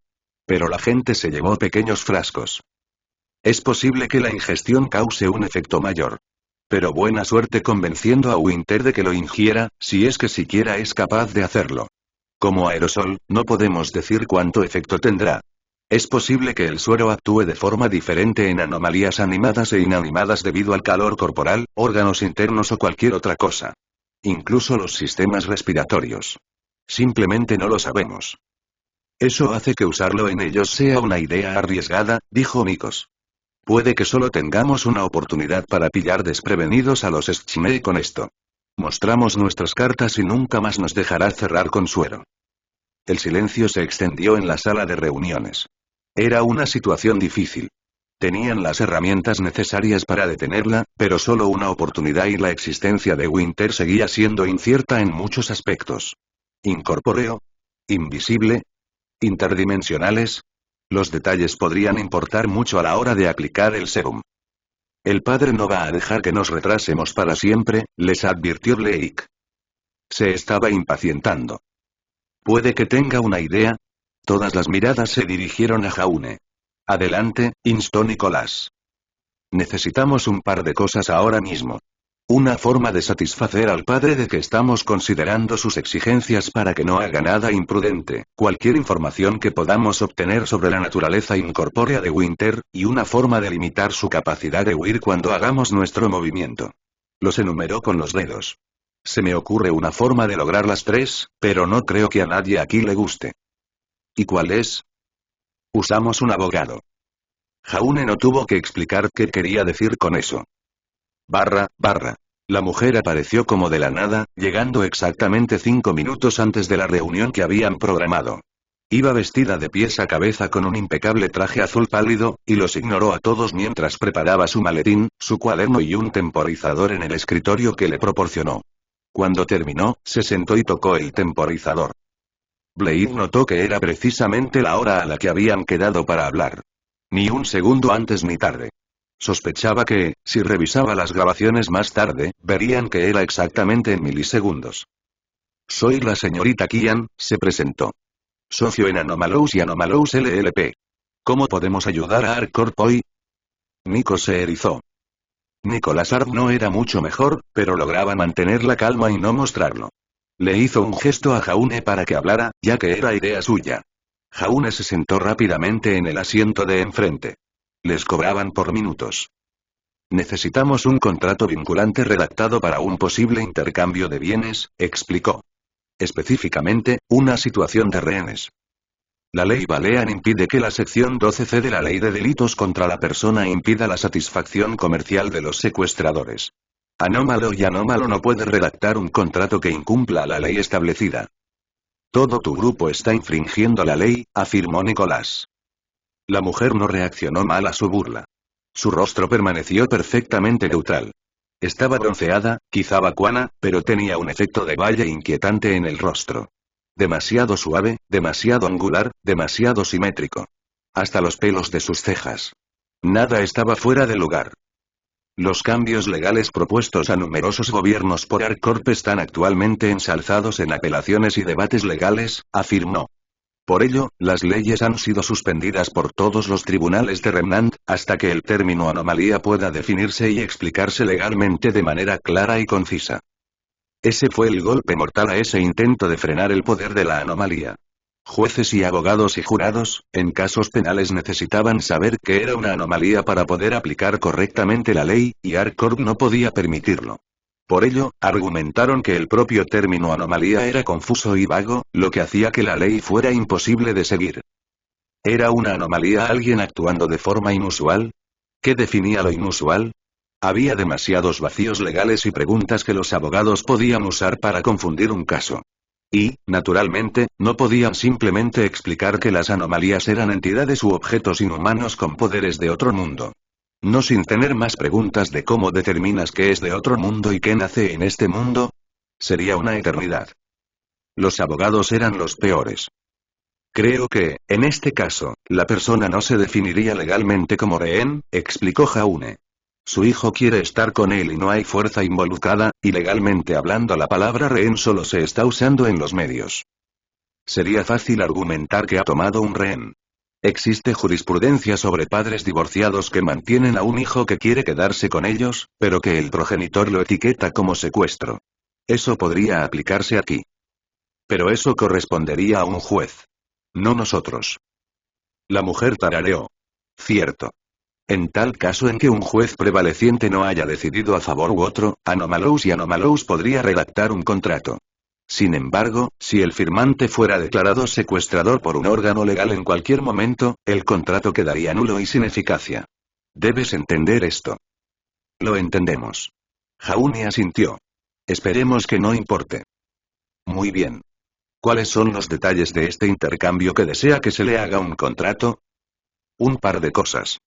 Pero la gente se llevó pequeños frascos. Es posible que la ingestión cause un efecto mayor. Pero buena suerte convenciendo a Winter de que lo ingiera, si es que siquiera es capaz de hacerlo. Como aerosol, no podemos decir cuánto efecto tendrá. Es posible que el suero actúe de forma diferente en anomalías animadas e inanimadas debido al calor corporal, órganos internos o cualquier otra cosa. Incluso los sistemas respiratorios. Simplemente no lo sabemos. Eso hace que usarlo en ellos sea una idea arriesgada, dijo Mikos. Puede que solo tengamos una oportunidad para pillar desprevenidos a los Schmei con esto. Mostramos nuestras cartas y nunca más nos dejará cerrar con suero. El silencio se extendió en la sala de reuniones. Era una situación difícil. Tenían las herramientas necesarias para detenerla, pero solo una oportunidad y la existencia de Winter seguía siendo incierta en muchos aspectos. Incorpóreo. Invisible. Interdimensionales. Los detalles podrían importar mucho a la hora de aplicar el serum. El padre no va a dejar que nos retrasemos para siempre, les advirtió Blake. Se estaba impacientando. ¿Puede que tenga una idea? Todas las miradas se dirigieron a Jaune. Adelante, instó Nicolás. Necesitamos un par de cosas ahora mismo. Una forma de satisfacer al padre de que estamos considerando sus exigencias para que no haga nada imprudente, cualquier información que podamos obtener sobre la naturaleza incorpórea de Winter, y una forma de limitar su capacidad de huir cuando hagamos nuestro movimiento. Los enumeró con los dedos. Se me ocurre una forma de lograr las tres, pero no creo que a nadie aquí le guste. ¿Y cuál es? Usamos un abogado. Jaune no tuvo que explicar qué quería decir con eso. Barra. La mujer apareció como de la nada, llegando exactamente 5 minutos antes de la reunión que habían programado. Iba vestida de pies a cabeza con un impecable traje azul pálido, y los ignoró a todos mientras preparaba su maletín, su cuaderno y un temporizador en el escritorio que le proporcionó. Cuando terminó, se sentó y tocó el temporizador. Blade notó que era precisamente la hora a la que habían quedado para hablar. Ni un segundo antes ni tarde. Sospechaba que, si revisaba las grabaciones más tarde, verían que era exactamente en milisegundos. Soy la señorita Kian, se presentó. Socio en Anomalous y Anomalous LLP. ¿Cómo podemos ayudar a ArcCorp hoy? Nico se erizó. Nicolás Art no era mucho mejor, pero lograba mantener la calma y no mostrarlo. Le hizo un gesto a Jaune para que hablara, ya que era idea suya. Jaune se sentó rápidamente en el asiento de enfrente. Les cobraban por minutos. Necesitamos un contrato vinculante redactado para un posible intercambio de bienes, explicó. Específicamente, una situación de rehenes. La ley Balean impide que la sección 12C de la ley de delitos contra la persona impida la satisfacción comercial de los secuestradores. Anómalo y Anómalo no puede redactar un contrato que incumpla la ley establecida. Todo tu grupo está infringiendo la ley, afirmó Nicolás. La mujer no reaccionó mal a su burla. Su rostro permaneció perfectamente neutral. Estaba bronceada, quizá vacuana, pero tenía un efecto de valle inquietante en el rostro. Demasiado suave, demasiado angular, demasiado simétrico. Hasta los pelos de sus cejas. Nada estaba fuera de lugar. Los cambios legales propuestos a numerosos gobiernos por ArcCorp están actualmente ensalzados en apelaciones y debates legales, afirmó. Por ello, las leyes han sido suspendidas por todos los tribunales de Remnant, hasta que el término anomalía pueda definirse y explicarse legalmente de manera clara y concisa. Ese fue el golpe mortal a ese intento de frenar el poder de la anomalía. Jueces y abogados y jurados, en casos penales necesitaban saber que era una anomalía para poder aplicar correctamente la ley, y ArcCorp no podía permitirlo. Por ello, argumentaron que el propio término anomalía era confuso y vago, lo que hacía que la ley fuera imposible de seguir. ¿Era una anomalía alguien actuando de forma inusual? ¿Qué definía lo inusual? Había demasiados vacíos legales y preguntas que los abogados podían usar para confundir un caso. Y, naturalmente, no podían simplemente explicar que las anomalías eran entidades u objetos inhumanos con poderes de otro mundo. No sin tener más preguntas de cómo determinas qué es de otro mundo y qué nace en este mundo. Sería una eternidad. Los abogados eran los peores. Creo que, en este caso, la persona no se definiría legalmente como rehén, explicó Jaune. Su hijo quiere estar con él y no hay fuerza involucrada, y legalmente hablando la palabra rehén solo se está usando en los medios. Sería fácil argumentar que ha tomado un rehén. Existe jurisprudencia sobre padres divorciados que mantienen a un hijo que quiere quedarse con ellos, pero que el progenitor lo etiqueta como secuestro. Eso podría aplicarse aquí. Pero eso correspondería a un juez. No nosotros. La mujer tarareó. Cierto. En tal caso en que un juez prevaleciente no haya decidido a favor u otro, Anomalous y Anomalous podría redactar un contrato. Sin embargo, si el firmante fuera declarado secuestrador por un órgano legal en cualquier momento, el contrato quedaría nulo y sin eficacia. Debes entender esto. Lo entendemos. Jaune asintió. Esperemos que no importe. Muy bien. ¿Cuáles son los detalles de este intercambio que desea que se le haga un contrato? Un par de cosas.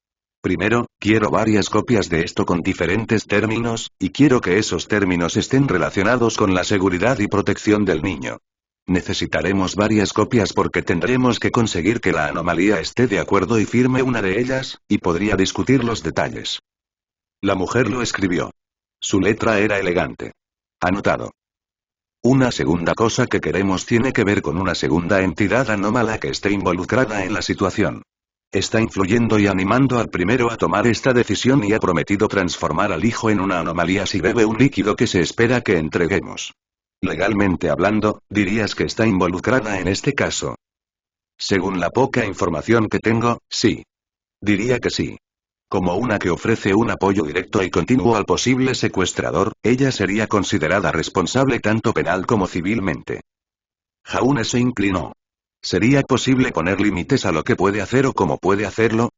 Primero, quiero varias copias de esto con diferentes términos, y quiero que esos términos estén relacionados con la seguridad y protección del niño. Necesitaremos varias copias porque tendremos que conseguir que la anomalía esté de acuerdo y firme una de ellas, y podría discutir los detalles. La mujer lo escribió. Su letra era elegante. Anotado. Una segunda cosa que queremos tiene que ver con una segunda entidad anómala que esté involucrada en la situación. Está influyendo y animando al primero a tomar esta decisión y ha prometido transformar al hijo en una anomalía si bebe un líquido que se espera que entreguemos. Legalmente hablando, dirías que está involucrada en este caso. Según la poca información que tengo, sí. Diría que sí. Como una que ofrece un apoyo directo y continuo al posible secuestrador, ella sería considerada responsable tanto penal como civilmente. Jaune se inclinó. ¿Sería posible poner límites a lo que puede hacer o cómo puede hacerlo?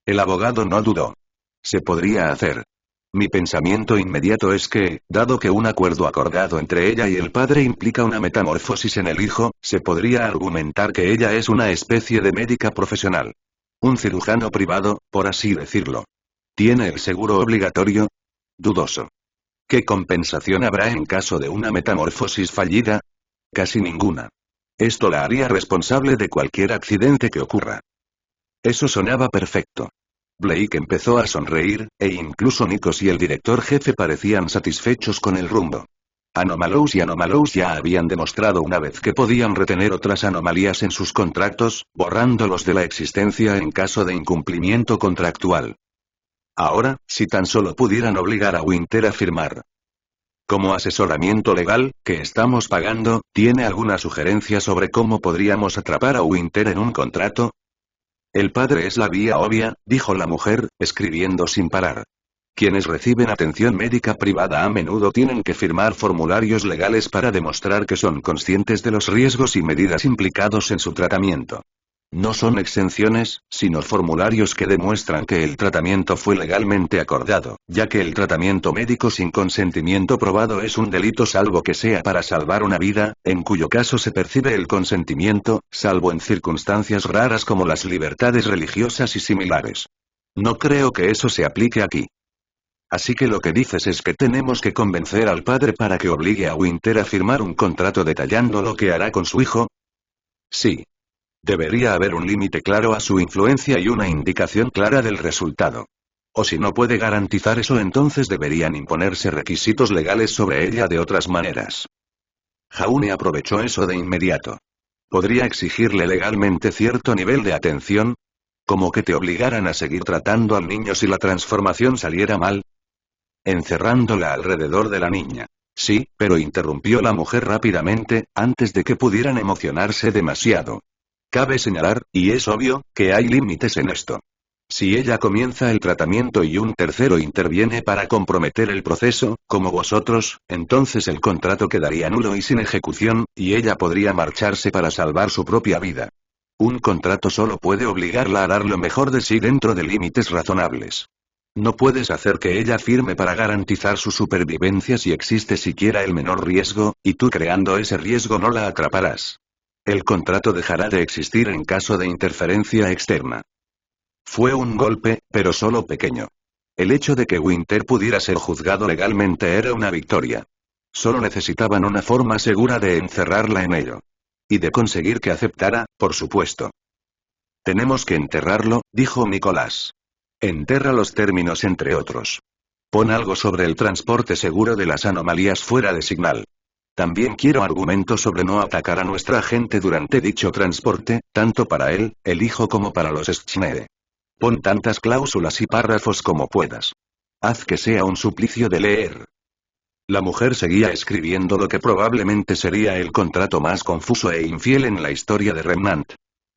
El abogado no dudó. Se podría hacer. Mi pensamiento inmediato es que, dado que un acuerdo acordado entre ella y el padre implica una metamorfosis en el hijo, se podría argumentar que ella es una especie de médica profesional. Un cirujano privado, por así decirlo. ¿Tiene el seguro obligatorio? Dudoso. ¿Qué compensación habrá en caso de una metamorfosis fallida? Casi ninguna. Esto la haría responsable de cualquier accidente que ocurra. Eso sonaba perfecto. Blake empezó a sonreír, e incluso Nikos y el director jefe parecían satisfechos con el rumbo. Anomalous y Anomalous ya habían demostrado una vez que podían retener otras anomalías en sus contratos, borrándolos de la existencia en caso de incumplimiento contractual. Ahora, si tan solo pudieran obligar a Winter a firmar. Como asesoramiento legal, que estamos pagando, ¿tiene alguna sugerencia sobre cómo podríamos atrapar a Winter en un contrato? El padre es la vía obvia, dijo la mujer, escribiendo sin parar. Quienes reciben atención médica privada a menudo tienen que firmar formularios legales para demostrar que son conscientes de los riesgos y medidas implicados en su tratamiento. No son exenciones, sino formularios que demuestran que el tratamiento fue legalmente acordado, ya que el tratamiento médico sin consentimiento probado es un delito salvo que sea para salvar una vida, en cuyo caso se percibe el consentimiento, salvo en circunstancias raras como las libertades religiosas y similares. No creo que eso se aplique aquí. Así que lo que dices es que tenemos que convencer al padre para que obligue a Winter a firmar un contrato detallando lo que hará con su hijo. Sí. Debería haber un límite claro a su influencia y una indicación clara del resultado. O si no puede garantizar eso, entonces deberían imponerse requisitos legales sobre ella de otras maneras. Jaune aprovechó eso de inmediato. ¿Podría exigirle legalmente cierto nivel de atención? ¿Como que te obligaran a seguir tratando al niño si la transformación saliera mal? Encerrándola alrededor de la niña. Sí, pero interrumpió la mujer rápidamente, antes de que pudieran emocionarse demasiado. Cabe señalar, y es obvio, que hay límites en esto. Si ella comienza el tratamiento y un tercero interviene para comprometer el proceso, como vosotros, entonces el contrato quedaría nulo y sin ejecución, y ella podría marcharse para salvar su propia vida. Un contrato solo puede obligarla a dar lo mejor de sí dentro de límites razonables. No puedes hacer que ella firme para garantizar su supervivencia si existe siquiera el menor riesgo, y tú creando ese riesgo no la atraparás. El contrato dejará de existir en caso de interferencia externa. Fue un golpe, pero solo pequeño. El hecho de que Winter pudiera ser juzgado legalmente era una victoria. Solo necesitaban una forma segura de encerrarla en ello. Y de conseguir que aceptara, por supuesto. Tenemos que enterrarlo, dijo Nicolás. Enterra los términos entre otros. Pon algo sobre el transporte seguro de las anomalías fuera de Signal. También quiero argumentos sobre no atacar a nuestra gente durante dicho transporte, tanto para él, el hijo como para los Schneer. Pon tantas cláusulas y párrafos como puedas. Haz que sea un suplicio de leer. La mujer seguía escribiendo lo que probablemente sería el contrato más confuso e infiel en la historia de Remnant.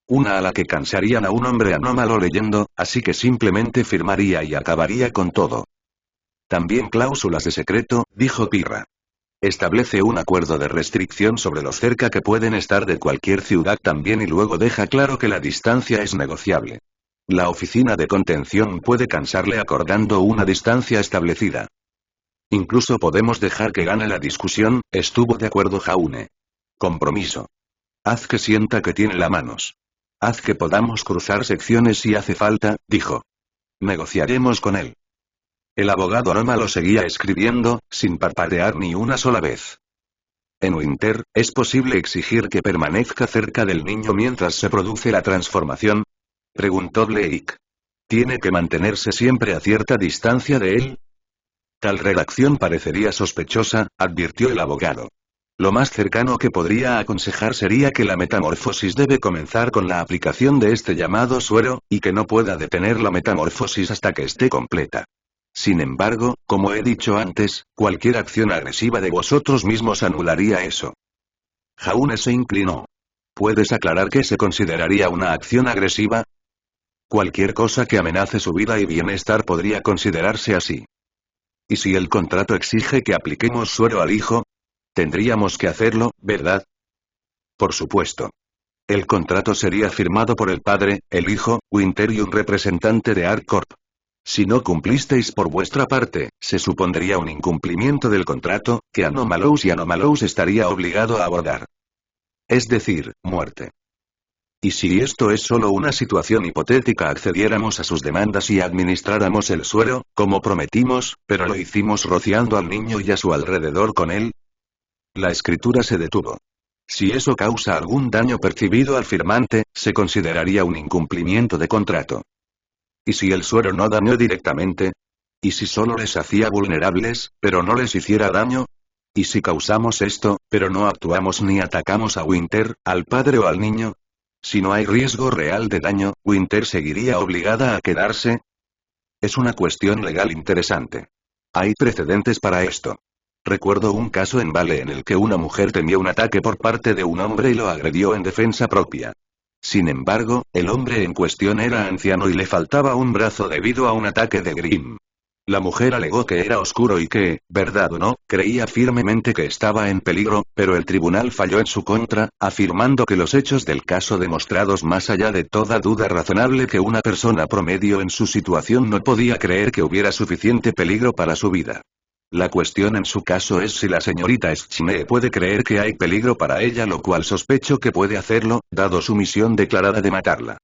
Una a la que cansarían a un hombre anómalo leyendo, así que simplemente firmaría y acabaría con todo. También cláusulas de secreto, dijo Pirra. Establece un acuerdo de restricción sobre lo cerca que pueden estar de cualquier ciudad también y luego deja claro que la distancia es negociable. La oficina de contención puede cansarle acordando una distancia establecida. Incluso podemos dejar que gane la discusión, estuvo de acuerdo Jaune. Compromiso. Haz que sienta que tiene las manos. Haz que podamos cruzar secciones si hace falta, dijo. Negociaremos con él. El abogado anómalo seguía escribiendo, sin parpadear ni una sola vez. En Winter, ¿es posible exigir que permanezca cerca del niño mientras se produce la transformación? Preguntó Blake. ¿Tiene que mantenerse siempre a cierta distancia de él? Tal redacción parecería sospechosa, advirtió el abogado. Lo más cercano que podría aconsejar sería que la metamorfosis debe comenzar con la aplicación de este llamado suero, y que no pueda detener la metamorfosis hasta que esté completa. Sin embargo, como he dicho antes, cualquier acción agresiva de vosotros mismos anularía eso. Jaune se inclinó. ¿Puedes aclarar qué se consideraría una acción agresiva? Cualquier cosa que amenace su vida y bienestar podría considerarse así. ¿Y si el contrato exige que apliquemos suero al hijo? Tendríamos que hacerlo, ¿verdad? Por supuesto. El contrato sería firmado por el padre, el hijo, Winter y un representante de ArcCorp. Si no cumplisteis por vuestra parte, se supondría un incumplimiento del contrato, que Anomalous y Anomalous estaría obligado a abordar. Es decir, muerte. Y si esto es solo una situación hipotética, accediéramos a sus demandas y administráramos el suero, como prometimos, pero lo hicimos rociando al niño y a su alrededor con él. La escritura se detuvo. Si eso causa algún daño percibido al firmante, se consideraría un incumplimiento de contrato. ¿Y si el suero no dañó directamente? ¿Y si solo les hacía vulnerables, pero no les hiciera daño? ¿Y si causamos esto, pero no actuamos ni atacamos a Winter, al padre o al niño? Si no hay riesgo real de daño, ¿Winter seguiría obligada a quedarse? Es una cuestión legal interesante. Hay precedentes para esto. Recuerdo un caso en Vale en el que una mujer temió un ataque por parte de un hombre y lo agredió en defensa propia. Sin embargo, el hombre en cuestión era anciano y le faltaba un brazo debido a un ataque de Grimm. La mujer alegó que era oscuro y que, verdad o no, creía firmemente que estaba en peligro, pero el tribunal falló en su contra, afirmando que los hechos del caso demostrados más allá de toda duda razonable que una persona promedio en su situación no podía creer que hubiera suficiente peligro para su vida. La cuestión en su caso es si la señorita Schneer puede creer que hay peligro para ella, lo cual sospecho que puede hacerlo, dado su misión declarada de matarla.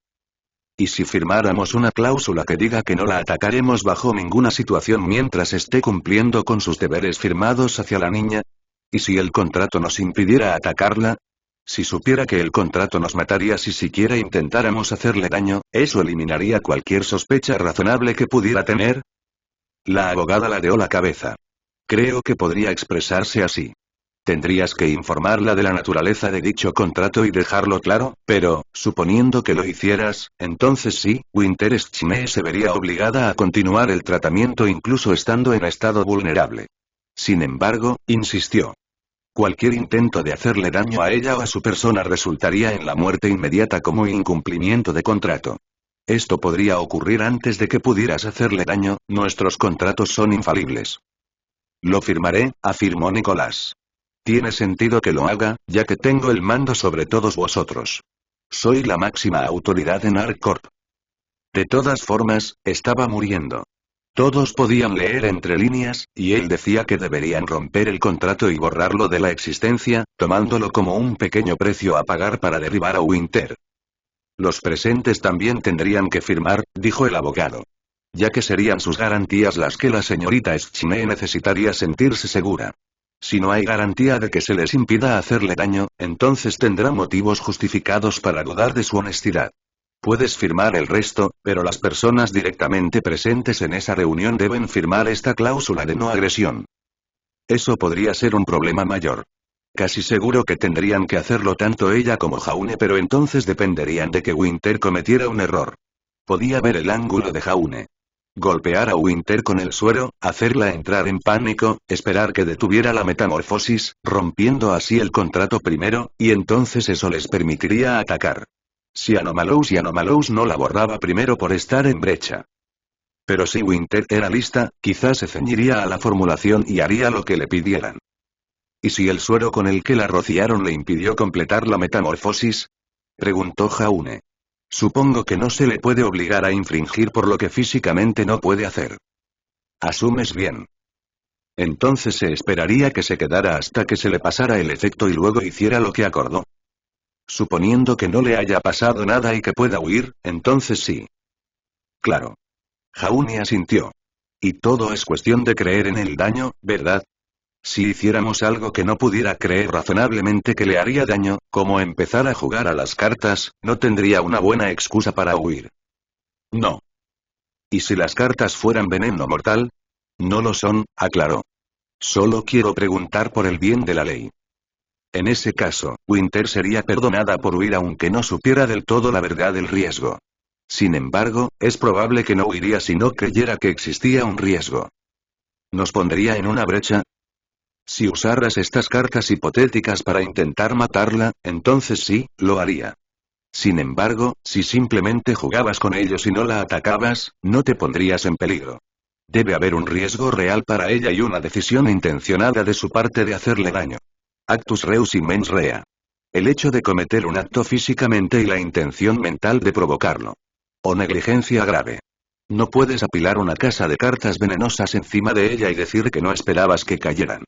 ¿Y si firmáramos una cláusula que diga que no la atacaremos bajo ninguna situación mientras esté cumpliendo con sus deberes firmados hacia la niña? ¿Y si el contrato nos impidiera atacarla? Si supiera que el contrato nos mataría si siquiera intentáramos hacerle daño, ¿eso eliminaría cualquier sospecha razonable que pudiera tener? La abogada ladeó la cabeza. Creo que podría expresarse así. Tendrías que informarla de la naturaleza de dicho contrato y dejarlo claro, pero, suponiendo que lo hicieras, entonces sí, Winter Schneer se vería obligada a continuar el tratamiento incluso estando en estado vulnerable. Sin embargo, insistió. Cualquier intento de hacerle daño a ella o a su persona resultaría en la muerte inmediata como incumplimiento de contrato. Esto podría ocurrir antes de que pudieras hacerle daño, nuestros contratos son infalibles. Lo firmaré, afirmó Nicolás. Tiene sentido que lo haga, ya que tengo el mando sobre todos vosotros. Soy la máxima autoridad en ArcCorp. De todas formas, estaba muriendo. Todos podían leer entre líneas, y él decía que deberían romper el contrato y borrarlo de la existencia, tomándolo como un pequeño precio a pagar para derribar a Winter. Los presentes también tendrían que firmar, dijo el abogado. Ya que serían sus garantías las que la señorita Schne necesitaría sentirse segura. Si no hay garantía de que se les impida hacerle daño, entonces tendrá motivos justificados para dudar de su honestidad. Puedes firmar el resto, pero las personas directamente presentes en esa reunión deben firmar esta cláusula de no agresión. Eso podría ser un problema mayor. Casi seguro que tendrían que hacerlo tanto ella como Jaune, pero entonces dependerían de que Winter cometiera un error. Podía ver el ángulo de Jaune. Golpear a Winter con el suero, hacerla entrar en pánico, esperar que detuviera la metamorfosis, rompiendo así el contrato primero, y entonces eso les permitiría atacar. Si Anomalous no la borraba primero por estar en brecha. Pero si Winter era lista, quizás se ceñiría a la formulación y haría lo que le pidieran. ¿Y si el suero con el que la rociaron le impidió completar la metamorfosis? Preguntó Jaune. Supongo que no se le puede obligar a infringir por lo que físicamente no puede hacer. ¿Asumes bien? Entonces se esperaría que se quedara hasta que se le pasara el efecto y luego hiciera lo que acordó. Suponiendo que no le haya pasado nada y que pueda huir, entonces sí. Claro. Jaune asintió. Y todo es cuestión de creer en el daño, ¿verdad? Si hiciéramos algo que no pudiera creer razonablemente que le haría daño, como empezar a jugar a las cartas, no tendría una buena excusa para huir. No. ¿Y si las cartas fueran veneno mortal? No lo son, aclaró. Solo quiero preguntar por el bien de la ley. En ese caso, Winter sería perdonada por huir aunque no supiera del todo la verdad del riesgo. Sin embargo, es probable que no huiría si no creyera que existía un riesgo. ¿Nos pondría en una brecha? Si usaras estas cartas hipotéticas para intentar matarla, entonces sí, lo haría. Sin embargo, si simplemente jugabas con ellos y no la atacabas, no te pondrías en peligro. Debe haber un riesgo real para ella y una decisión intencionada de su parte de hacerle daño. Actus reus in mens rea. El hecho de cometer un acto físicamente y la intención mental de provocarlo. O negligencia grave. No puedes apilar una casa de cartas venenosas encima de ella y decir que no esperabas que cayeran.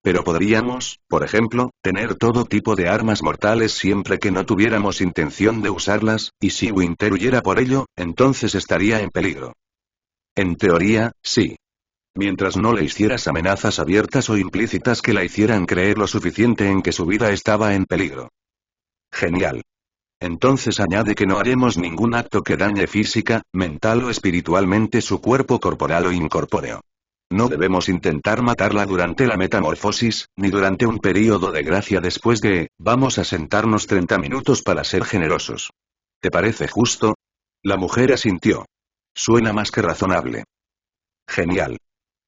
Pero podríamos, por ejemplo, tener todo tipo de armas mortales siempre que no tuviéramos intención de usarlas, y si Winter huyera por ello, entonces estaría en peligro. En teoría, sí. Mientras no le hicieras amenazas abiertas o implícitas que la hicieran creer lo suficiente en que su vida estaba en peligro. Genial. Entonces añade que no haremos ningún acto que dañe física, mental o espiritualmente su cuerpo corporal o incorpóreo. No debemos intentar matarla durante la metamorfosis, ni durante un período de gracia después de, vamos a sentarnos 30 minutos para ser generosos. ¿Te parece justo? La mujer asintió. Suena más que razonable. Genial.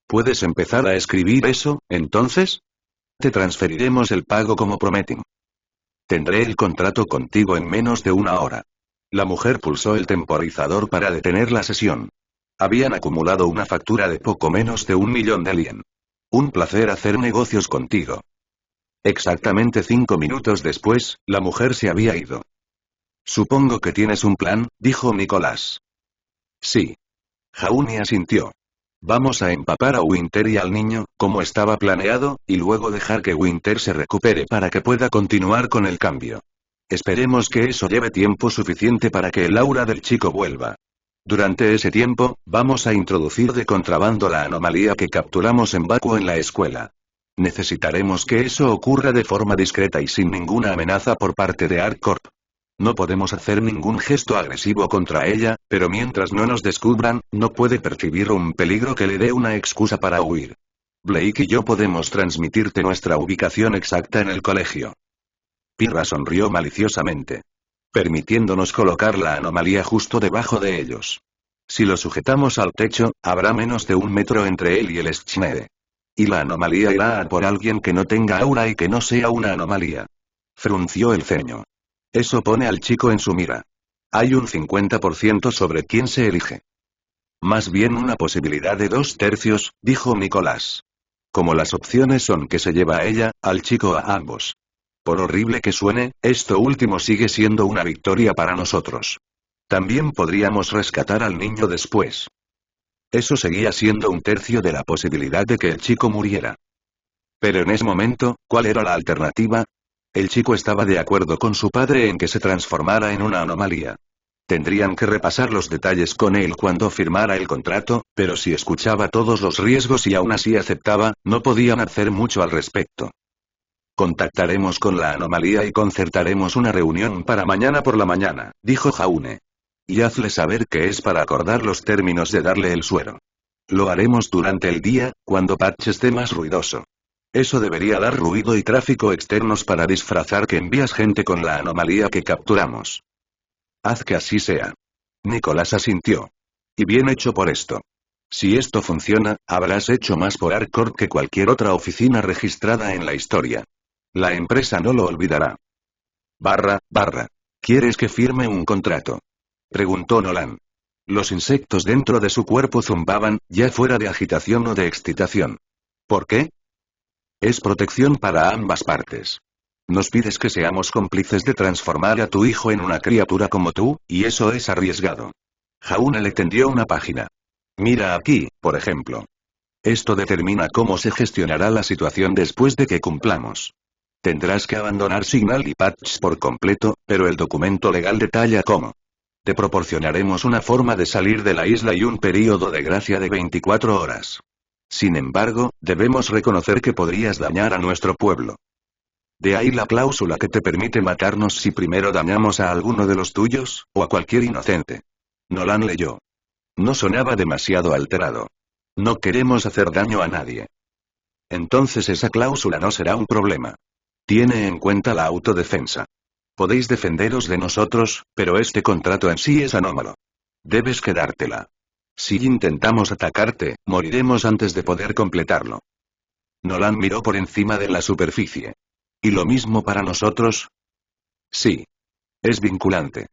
¿Puedes empezar a escribir eso, entonces? Te transferiremos el pago como prometí. Tendré el contrato contigo en menos de una hora. La mujer pulsó el temporizador para detener la sesión. Habían acumulado una factura de poco menos de 1 millón de lien. Un placer hacer negocios contigo. Exactamente 5 minutos después, la mujer se había ido. Supongo que tienes un plan, dijo Nicolás. Sí. Jaune asintió. Vamos a empapar a Winter y al niño, como estaba planeado, y luego dejar que Winter se recupere para que pueda continuar con el cambio. Esperemos que eso lleve tiempo suficiente para que el aura del chico vuelva. Durante ese tiempo, vamos a introducir de contrabando la anomalía que capturamos en Bakuo en la escuela. Necesitaremos que eso ocurra de forma discreta y sin ninguna amenaza por parte de ArcCorp. No podemos hacer ningún gesto agresivo contra ella, pero mientras no nos descubran, no puede percibir un peligro que le dé una excusa para huir. Blake y yo podemos transmitirte nuestra ubicación exacta en el colegio. Pirra sonrió maliciosamente. Permitiéndonos colocar la anomalía justo debajo de ellos. Si lo sujetamos al techo, habrá menos de 1 metro entre él y el Schneede. Y la anomalía irá a por alguien que no tenga aura y que no sea una anomalía. Frunció el ceño. Eso pone al chico en su mira. Hay un 50% sobre quién se elige. Más bien una posibilidad de 2/3, dijo Nicolás. Como las opciones son que se lleva a ella, al chico o a ambos. Por horrible que suene, esto último sigue siendo una victoria para nosotros. También podríamos rescatar al niño después. Eso seguía siendo 1/3 de la posibilidad de que el chico muriera. Pero en ese momento, ¿cuál era la alternativa? El chico estaba de acuerdo con su padre en que se transformara en una anomalía. Tendrían que repasar los detalles con él cuando firmara el contrato, pero si escuchaba todos los riesgos y aún así aceptaba, no podían hacer mucho al respecto. Contactaremos con la anomalía y concertaremos una reunión para mañana por la mañana, dijo Jaune. Y hazle saber que es para acordar los términos de darle el suero. Lo haremos durante el día, cuando Patch esté más ruidoso. Eso debería dar ruido y tráfico externos para disfrazar que envías gente con la anomalía que capturamos. Haz que así sea. Nicolás asintió. Y bien hecho por esto. Si esto funciona, habrás hecho más por ArcCorp que cualquier otra oficina registrada en la historia. La empresa no lo olvidará. ¿Quieres que firme un contrato? Preguntó Nolan. Los insectos dentro de su cuerpo zumbaban, ya fuera de agitación o de excitación. ¿Por qué? Es protección para ambas partes. Nos pides que seamos cómplices de transformar a tu hijo en una criatura como tú, y eso es arriesgado. Jaune le tendió una página. Mira aquí, por ejemplo. Esto determina cómo se gestionará la situación después de que cumplamos. Tendrás que abandonar Signal y Patch por completo, pero el documento legal detalla cómo. Te proporcionaremos una forma de salir de la isla y un período de gracia de 24 horas. Sin embargo, debemos reconocer que podrías dañar a nuestro pueblo. De ahí la cláusula que te permite matarnos si primero dañamos a alguno de los tuyos, o a cualquier inocente. Nolan leyó. No sonaba demasiado alterado. No queremos hacer daño a nadie. Entonces esa cláusula no será un problema. Tiene en cuenta la autodefensa. Podéis defenderos de nosotros, pero este contrato en sí es anómalo. Debes quedártela. Si intentamos atacarte, moriremos antes de poder completarlo. Nolan miró por encima de la superficie. ¿Y lo mismo para nosotros? Sí. Es vinculante.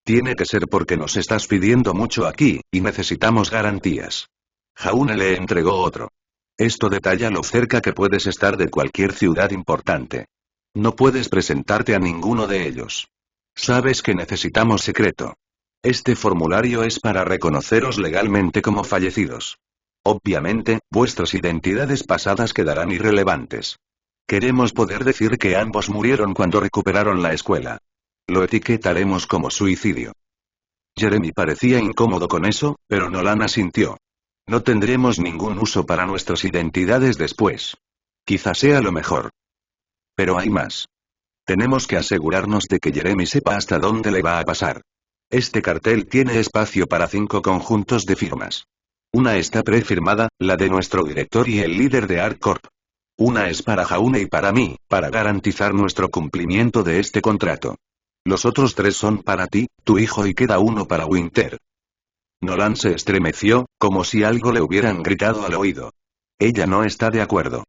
Tiene que ser porque nos estás pidiendo mucho aquí, y necesitamos garantías. Jaune le entregó otro. Esto detalla lo cerca que puedes estar de cualquier ciudad importante. No puedes presentarte a ninguno de ellos. Sabes que necesitamos secreto. Este formulario es para reconoceros legalmente como fallecidos. Obviamente, vuestras identidades pasadas quedarán irrelevantes. Queremos poder decir que ambos murieron cuando recuperaron la escuela. Lo etiquetaremos como suicidio. Jeremy parecía incómodo con eso, pero Nolan asintió. No tendremos ningún uso para nuestras identidades después. Quizá sea lo mejor. Pero hay más. Tenemos que asegurarnos de que Jeremy sepa hasta dónde le va a pasar. Este cartel tiene espacio para 5 conjuntos de firmas. Una está prefirmada, la de nuestro director y el líder de ArcCorp. Una es para Jaune y para mí, para garantizar nuestro cumplimiento de este contrato. Los otros 3 son para ti, tu hijo y queda uno para Winter. Nolan se estremeció, como si algo le hubieran gritado al oído. Ella no está de acuerdo.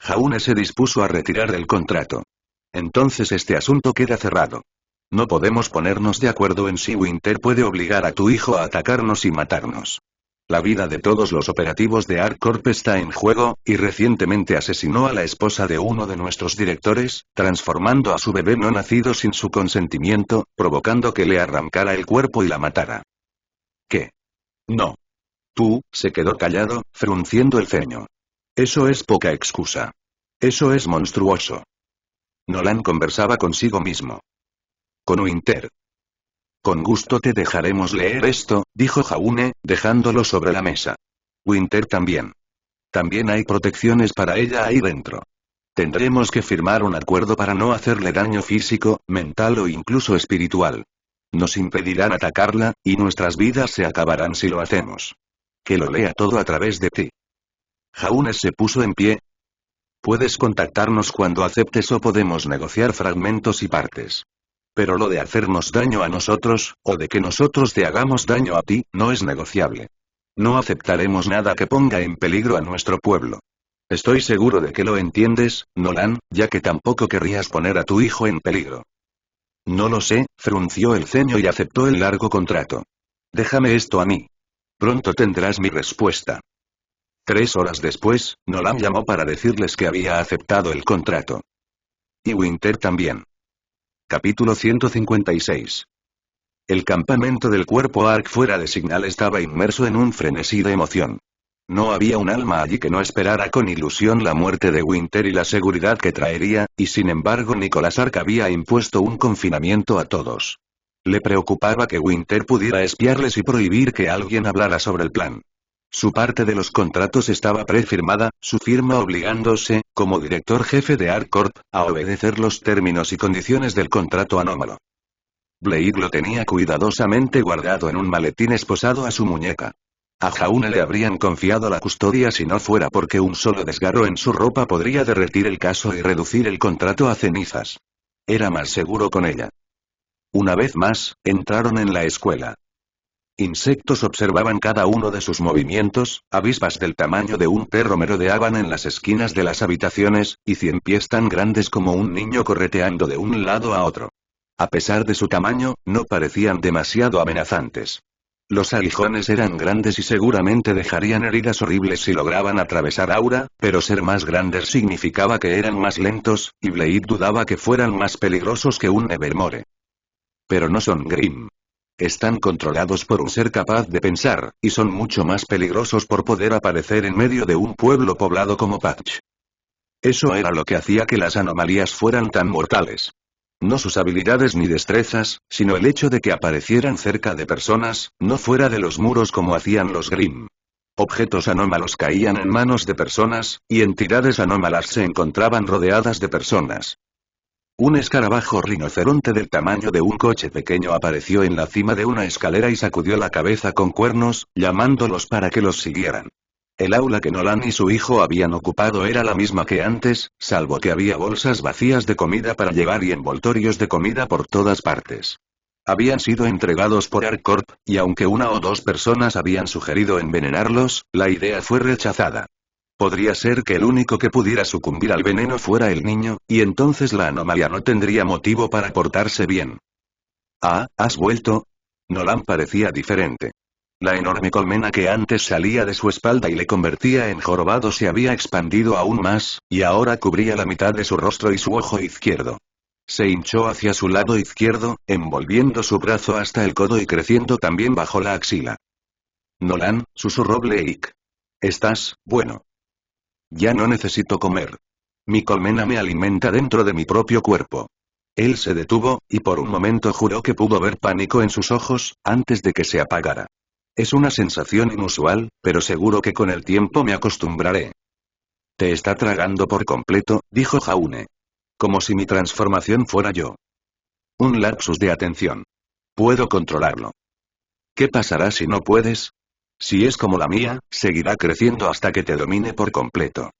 Jaune se dispuso a retirar el contrato. Entonces este asunto queda cerrado. No podemos ponernos de acuerdo en si Winter puede obligar a tu hijo a atacarnos y matarnos. La vida de todos los operativos de ArcCorp está en juego, y recientemente asesinó a la esposa de uno de nuestros directores, transformando a su bebé no nacido sin su consentimiento, provocando que le arrancara el cuerpo y la matara. ¿Qué? No. Tú, se quedó callado, frunciendo el ceño. Eso es poca excusa. Eso es monstruoso. Nolan conversaba consigo mismo. Con Winter. Con gusto te dejaremos leer esto, dijo Jaune, dejándolo sobre la mesa. Winter también. También hay protecciones para ella ahí dentro. Tendremos que firmar un acuerdo para no hacerle daño físico, mental o incluso espiritual. Nos impedirán atacarla, y nuestras vidas se acabarán si lo hacemos. Que lo lea todo a través de ti. Jaune se puso en pie. Puedes contactarnos cuando aceptes o podemos negociar fragmentos y partes. Pero lo de hacernos daño a nosotros, o de que nosotros te hagamos daño a ti, no es negociable. No aceptaremos nada que ponga en peligro a nuestro pueblo. Estoy seguro de que lo entiendes, Nolan, ya que tampoco querrías poner a tu hijo en peligro. No lo sé, frunció el ceño y aceptó el largo contrato. Déjame esto a mí. Pronto tendrás mi respuesta. 3 horas después, Nolan llamó para decirles que había aceptado el contrato. Y Winter también. Capítulo 156. El campamento del cuerpo ARC fuera de Signal estaba inmerso en un frenesí de emoción. No había un alma allí que no esperara con ilusión la muerte de Winter y la seguridad que traería, y sin embargo Nicholas Ark había impuesto un confinamiento a todos. Le preocupaba que Winter pudiera espiarles y prohibir que alguien hablara sobre el plan. Su parte de los contratos estaba prefirmada, su firma obligándose, como director jefe de ARC Corp, a obedecer los términos y condiciones del contrato anómalo. Blade lo tenía cuidadosamente guardado en un maletín esposado a su muñeca. A Jaune le habrían confiado la custodia si no fuera porque un solo desgarro en su ropa podría derretir el caso y reducir el contrato a cenizas. Era más seguro con ella. Una vez más, entraron en la escuela. Insectos observaban cada uno de sus movimientos, avispas del tamaño de un perro merodeaban en las esquinas de las habitaciones, y 100 pies tan grandes como un niño correteando de un lado a otro. A pesar de su tamaño, no parecían demasiado amenazantes. Los aguijones eran grandes y seguramente dejarían heridas horribles si lograban atravesar Aura, pero ser más grandes significaba que eran más lentos, y Blade dudaba que fueran más peligrosos que un Nevermore. Pero no son Grimm. Están controlados por un ser capaz de pensar, y son mucho más peligrosos por poder aparecer en medio de un pueblo poblado como Patch. Eso era lo que hacía que las anomalías fueran tan mortales. No sus habilidades ni destrezas, sino el hecho de que aparecieran cerca de personas, no fuera de los muros como hacían los Grimm. Objetos anómalos caían en manos de personas, y entidades anómalas se encontraban rodeadas de personas. Un escarabajo rinoceronte del tamaño de un coche pequeño apareció en la cima de una escalera y sacudió la cabeza con cuernos, llamándolos para que los siguieran. El aula que Nolan y su hijo habían ocupado era la misma que antes, salvo que había bolsas vacías de comida para llevar y envoltorios de comida por todas partes. Habían sido entregados por ARC Corp, y aunque 1 o 2 personas habían sugerido envenenarlos, la idea fue rechazada. Podría ser que el único que pudiera sucumbir al veneno fuera el niño, y entonces la anomalía no tendría motivo para portarse bien. Ah, ¿has vuelto? Nolan parecía diferente. La enorme colmena que antes salía de su espalda y le convertía en jorobado se había expandido aún más, y ahora cubría la mitad de su rostro y su ojo izquierdo. Se hinchó hacia su lado izquierdo, envolviendo su brazo hasta el codo y creciendo también bajo la axila. Nolan, susurró Blake. ¿Estás, bueno? Ya no necesito comer. Mi colmena me alimenta dentro de mi propio cuerpo. Él se detuvo, y por un momento juró que pudo ver pánico en sus ojos, antes de que se apagara. Es una sensación inusual, pero seguro que con el tiempo me acostumbraré. Te está tragando por completo, dijo Jaune. Como si mi transformación fuera yo. Un lapsus de atención. Puedo controlarlo. ¿Qué pasará si no puedes? Si es como la mía, seguirá creciendo hasta que te domine por completo.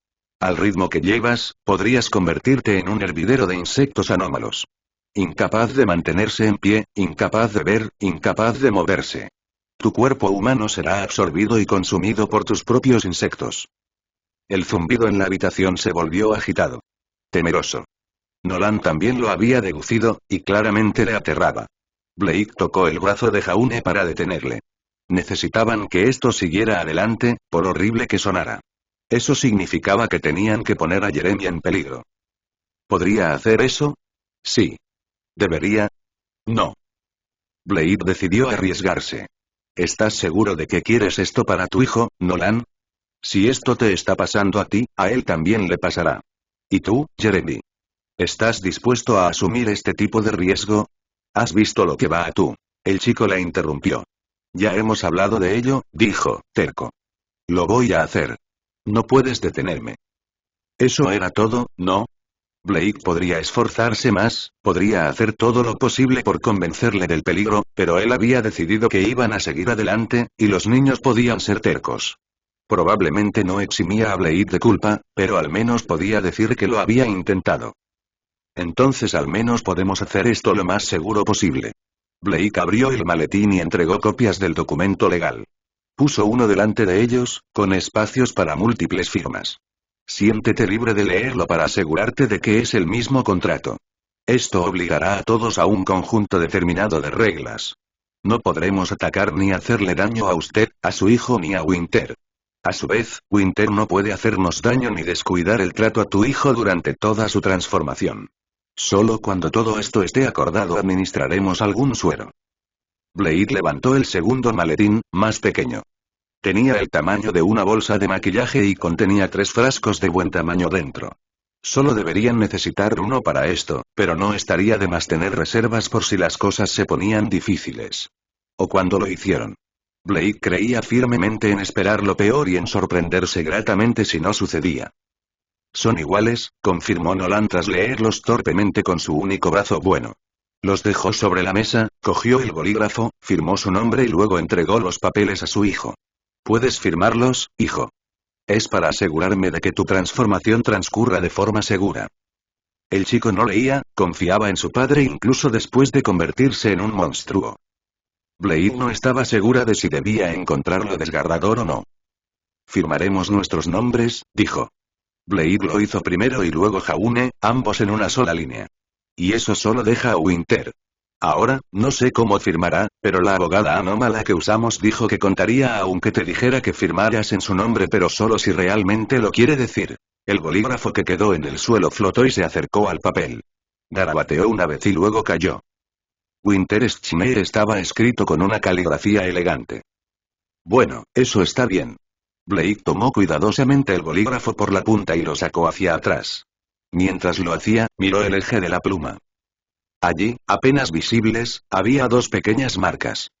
Al ritmo que llevas, podrías convertirte en un hervidero de insectos anómalos. Incapaz de mantenerse en pie, incapaz de ver, incapaz de moverse. Tu cuerpo humano será absorbido y consumido por tus propios insectos. El zumbido en la habitación se volvió agitado. Temeroso. Nolan también lo había deducido, y claramente le aterraba. Blake tocó el brazo de Jaune para detenerle. Necesitaban que esto siguiera adelante, por horrible que sonara. Eso significaba que tenían que poner a Jeremy en peligro. ¿Podría hacer eso? Sí. ¿Debería? No. Blade decidió arriesgarse. ¿Estás seguro de que quieres esto para tu hijo, Nolan? Si esto te está pasando a ti, a él también le pasará. ¿Y tú, Jeremy? ¿Estás dispuesto a asumir este tipo de riesgo? ¿Has visto lo que va a tú? El chico la interrumpió. Ya hemos hablado de ello, dijo, terco. Lo voy a hacer. No puedes detenerme. Eso era todo, ¿no? Blake podría esforzarse más, podría hacer todo lo posible por convencerle del peligro, pero él había decidido que iban a seguir adelante, y los niños podían ser tercos. Probablemente no eximía a Blade de culpa, pero al menos podía decir que lo había intentado. Entonces al menos podemos hacer esto lo más seguro posible. Blake abrió el maletín y entregó copias del documento legal. Puso uno delante de ellos, con espacios para múltiples firmas. Siéntete libre de leerlo para asegurarte de que es el mismo contrato. Esto obligará a todos a un conjunto determinado de reglas. No podremos atacar ni hacerle daño a usted, a su hijo ni a Winter. A su vez, Winter no puede hacernos daño ni descuidar el trato a tu hijo durante toda su transformación. Solo cuando todo esto esté acordado administraremos algún suero. Blade levantó el segundo maletín, más pequeño. Tenía el tamaño de una bolsa de maquillaje y contenía 3 frascos de buen tamaño dentro. Solo deberían necesitar uno para esto, pero no estaría de más tener reservas por si las cosas se ponían difíciles. O cuando lo hicieron. Blade creía firmemente en esperar lo peor y en sorprenderse gratamente si no sucedía. Son iguales, confirmó Nolan tras leerlos torpemente con su único brazo bueno. Los dejó sobre la mesa, cogió el bolígrafo, firmó su nombre y luego entregó los papeles a su hijo. ¿Puedes firmarlos, hijo? Es para asegurarme de que tu transformación transcurra de forma segura. El chico no leía, confiaba en su padre incluso después de convertirse en un monstruo. Blade no estaba segura de si debía encontrarlo desgarrador o no. Firmaremos nuestros nombres, dijo. Blade lo hizo primero y luego Jaune, ambos en una sola línea. Y eso solo deja a Winter. Ahora, no sé cómo firmará, pero la abogada anómala que usamos dijo que contaría aunque te dijera que firmaras en su nombre pero solo si realmente lo quiere decir. El bolígrafo que quedó en el suelo flotó y se acercó al papel. Garabateó una vez y luego cayó. Winter Schneer estaba escrito con una caligrafía elegante. Bueno, eso está bien. Blade tomó cuidadosamente el bolígrafo por la punta y lo sacó hacia atrás. Mientras lo hacía, miró el eje de la pluma. Allí, apenas visibles, había 2 pequeñas marcas.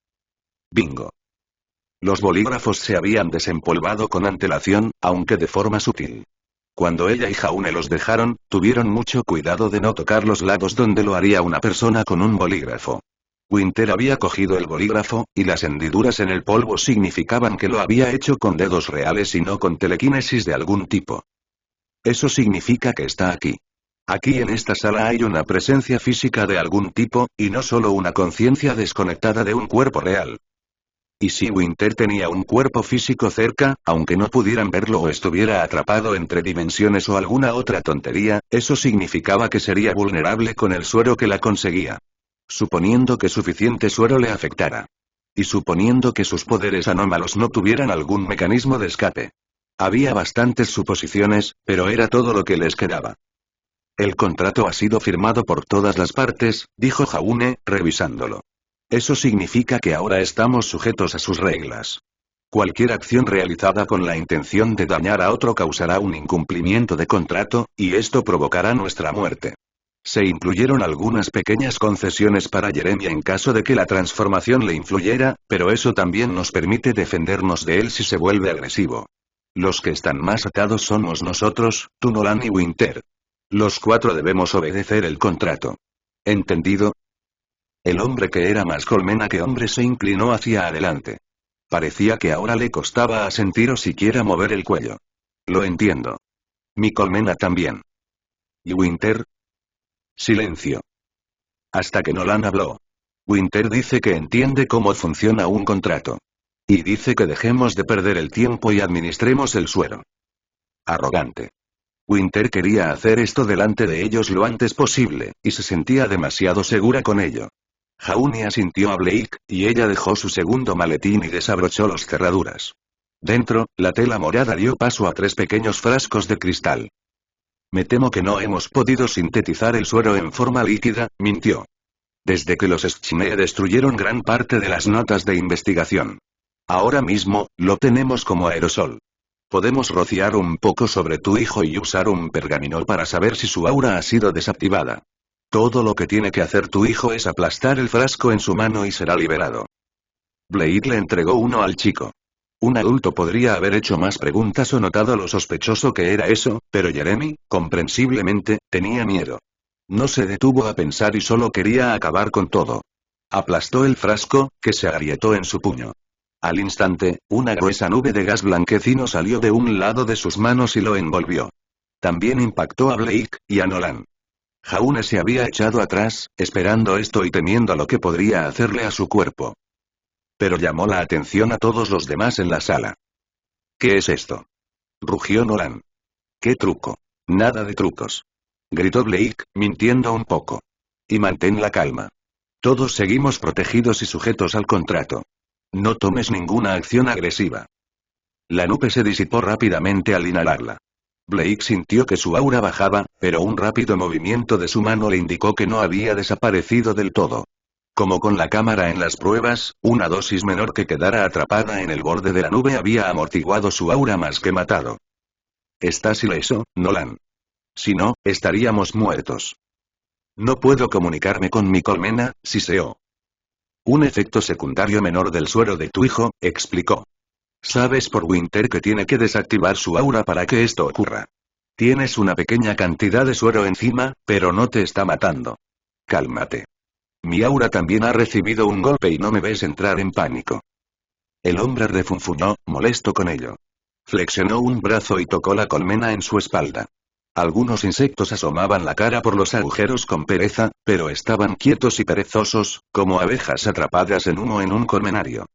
Bingo. Los bolígrafos se habían desempolvado con antelación, aunque de forma sutil. Cuando ella y Jaune los dejaron, tuvieron mucho cuidado de no tocar los lados donde lo haría una persona con un bolígrafo. Winter había cogido el bolígrafo, y las hendiduras en el polvo significaban que lo había hecho con dedos reales y no con telequinesis de algún tipo. Eso significa que está aquí. Aquí en esta sala hay una presencia física de algún tipo, y no solo una conciencia desconectada de un cuerpo real. Y si Winter tenía un cuerpo físico cerca, aunque no pudieran verlo o estuviera atrapado entre dimensiones o alguna otra tontería, eso significaba que sería vulnerable con el suero que la conseguía. Suponiendo que suficiente suero le afectara. Y suponiendo que sus poderes anómalos no tuvieran algún mecanismo de escape. Había bastantes suposiciones, pero era todo lo que les quedaba. El contrato ha sido firmado por todas las partes, dijo Jaune, revisándolo. Eso significa que ahora estamos sujetos a sus reglas. Cualquier acción realizada con la intención de dañar a otro causará un incumplimiento de contrato, y esto provocará nuestra muerte. Se incluyeron algunas pequeñas concesiones para Jeremy en caso de que la transformación le influyera, pero eso también nos permite defendernos de él si se vuelve agresivo. Los que están más atados somos nosotros, tú Nolan y Winter. Los 4 debemos obedecer el contrato. ¿Entendido? El hombre que era más colmena que hombre se inclinó hacia adelante. Parecía que ahora le costaba asentir o siquiera mover el cuello. Lo entiendo. Mi colmena también. ¿Y Winter? Silencio. Hasta que Nolan habló. Winter dice que entiende cómo funciona un contrato. Y dice que dejemos de perder el tiempo y administremos el suero. Arrogante. Winter quería hacer esto delante de ellos lo antes posible, y se sentía demasiado segura con ello. Jaune asintió a Blake, y ella dejó su segundo maletín y desabrochó las cerraduras. Dentro, la tela morada dio paso a 3 pequeños frascos de cristal. Me temo que no hemos podido sintetizar el suero en forma líquida, mintió. Desde que los Schneer destruyeron gran parte de las notas de investigación. Ahora mismo, lo tenemos como aerosol. Podemos rociar un poco sobre tu hijo y usar un pergamino para saber si su aura ha sido desactivada. Todo lo que tiene que hacer tu hijo es aplastar el frasco en su mano y será liberado. Blade le entregó uno al chico. Un adulto podría haber hecho más preguntas o notado lo sospechoso que era eso, pero Jeremy, comprensiblemente, tenía miedo. No se detuvo a pensar y solo quería acabar con todo. Aplastó el frasco, que se agrietó en su puño. Al instante, una gruesa nube de gas blanquecino salió de un lado de sus manos y lo envolvió. También impactó a Blake, y a Nolan. Jaune se había echado atrás, esperando esto y temiendo lo que podría hacerle a su cuerpo. Pero llamó la atención a todos los demás en la sala. ¿Qué es esto? Rugió Nolan. ¿Qué truco? Nada de trucos. Gritó Blake, mintiendo un poco. Y mantén la calma. Todos seguimos protegidos y sujetos al contrato. No tomes ninguna acción agresiva. La nube se disipó rápidamente al inhalarla. Blake sintió que su aura bajaba, pero un rápido movimiento de su mano le indicó que no había desaparecido del todo. Como con la cámara en las pruebas, una dosis menor que quedara atrapada en el borde de la nube había amortiguado su aura más que matado. ¿Estás ileso, Nolan? Si no, estaríamos muertos. No puedo comunicarme con mi colmena, siseó. Un efecto secundario menor del suero de tu hijo, explicó. Sabes por Winter que tiene que desactivar su aura para que esto ocurra. Tienes una pequeña cantidad de suero encima, pero no te está matando. Cálmate. Mi aura también ha recibido un golpe y no me ves entrar en pánico. El hombre refunfuñó, molesto con ello. Flexionó un brazo y tocó la colmena en su espalda. Algunos insectos asomaban la cara por los agujeros con pereza, pero estaban quietos y perezosos, como abejas atrapadas en humo en un colmenario.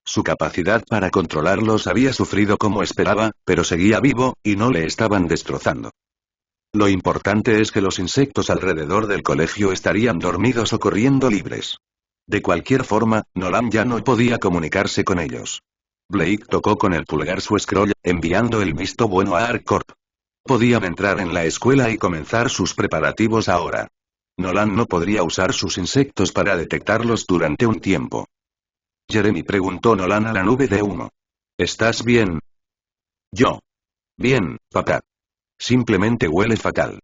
Su capacidad para controlarlos había sufrido como esperaba, pero seguía vivo, y no le estaban destrozando. Lo importante es que los insectos alrededor del colegio estarían dormidos o corriendo libres. De cualquier forma, Nolan ya no podía comunicarse con ellos. Blake tocó con el pulgar su scroll, enviando el visto bueno a ArcCorp. Podían entrar en la escuela y comenzar sus preparativos ahora. Nolan no podría usar sus insectos para detectarlos durante un tiempo. Jeremy preguntó Nolan a la nube de humo. ¿Estás bien? Yo. Bien, papá. Simplemente huele fatal.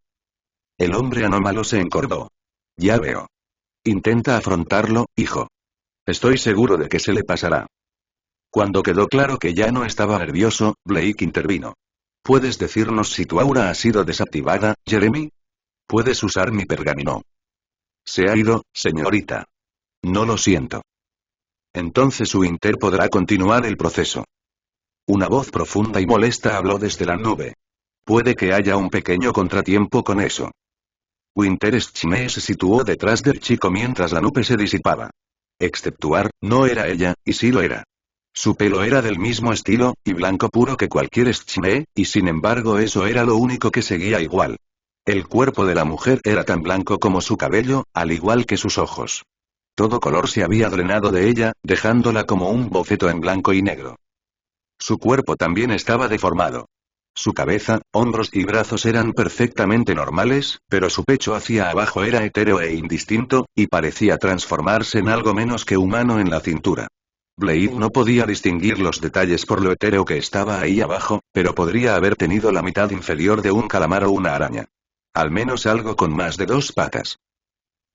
El hombre anómalo se encorvó. Ya veo. Intenta afrontarlo, hijo. Estoy seguro de que se le pasará. Cuando quedó claro que ya no estaba nervioso, Blake intervino. ¿Puedes decirnos si tu aura ha sido desactivada, Jeremy? Puedes usar mi pergamino. Se ha ido, señorita. No lo siento. Entonces Winter podrá continuar el proceso. Una voz profunda y molesta habló desde la nube. Puede que haya un pequeño contratiempo con eso. Winter Schmee se situó detrás del chico mientras la nube se disipaba. Exceptuar, no era ella, y sí lo era. Su pelo era del mismo estilo, y blanco puro que cualquier Schmee, y sin embargo eso era lo único que seguía igual. El cuerpo de la mujer era tan blanco como su cabello, al igual que sus ojos. Todo color se había drenado de ella, dejándola como un boceto en blanco y negro. Su cuerpo también estaba deformado. Su cabeza, hombros y brazos eran perfectamente normales, pero su pecho hacia abajo era etéreo e indistinto, y parecía transformarse en algo menos que humano en la cintura. Blade no podía distinguir los detalles por lo etéreo que estaba ahí abajo, pero podría haber tenido la mitad inferior de un calamar o una araña. Al menos algo con más de 2 patas.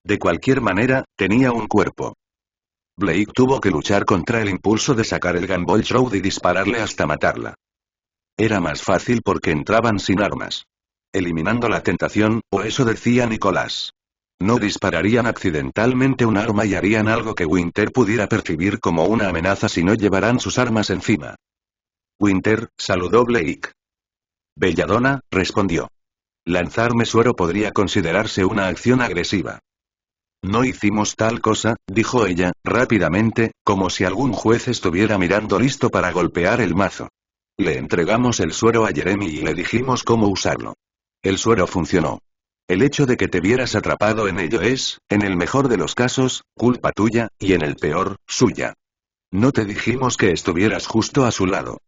De cualquier manera, tenía un cuerpo. Blake tuvo que luchar contra el impulso de sacar el Gumball Shroud y dispararle hasta matarla. Era más fácil porque entraban sin armas. Eliminando la tentación, o eso decía Nicolás. No dispararían accidentalmente un arma y harían algo que Winter pudiera percibir como una amenaza si no llevaran sus armas encima. Winter, saludó Blake. Belladonna, respondió. Lanzarme suero podría considerarse una acción agresiva. No hicimos tal cosa, dijo ella, rápidamente, como si algún juez estuviera mirando listo para golpear el mazo. Le entregamos el suero a Jeremy y le dijimos cómo usarlo. El suero funcionó. El hecho de que te vieras atrapado en ello es, en el mejor de los casos, culpa tuya, y en el peor, suya. No te dijimos que estuvieras justo a su lado.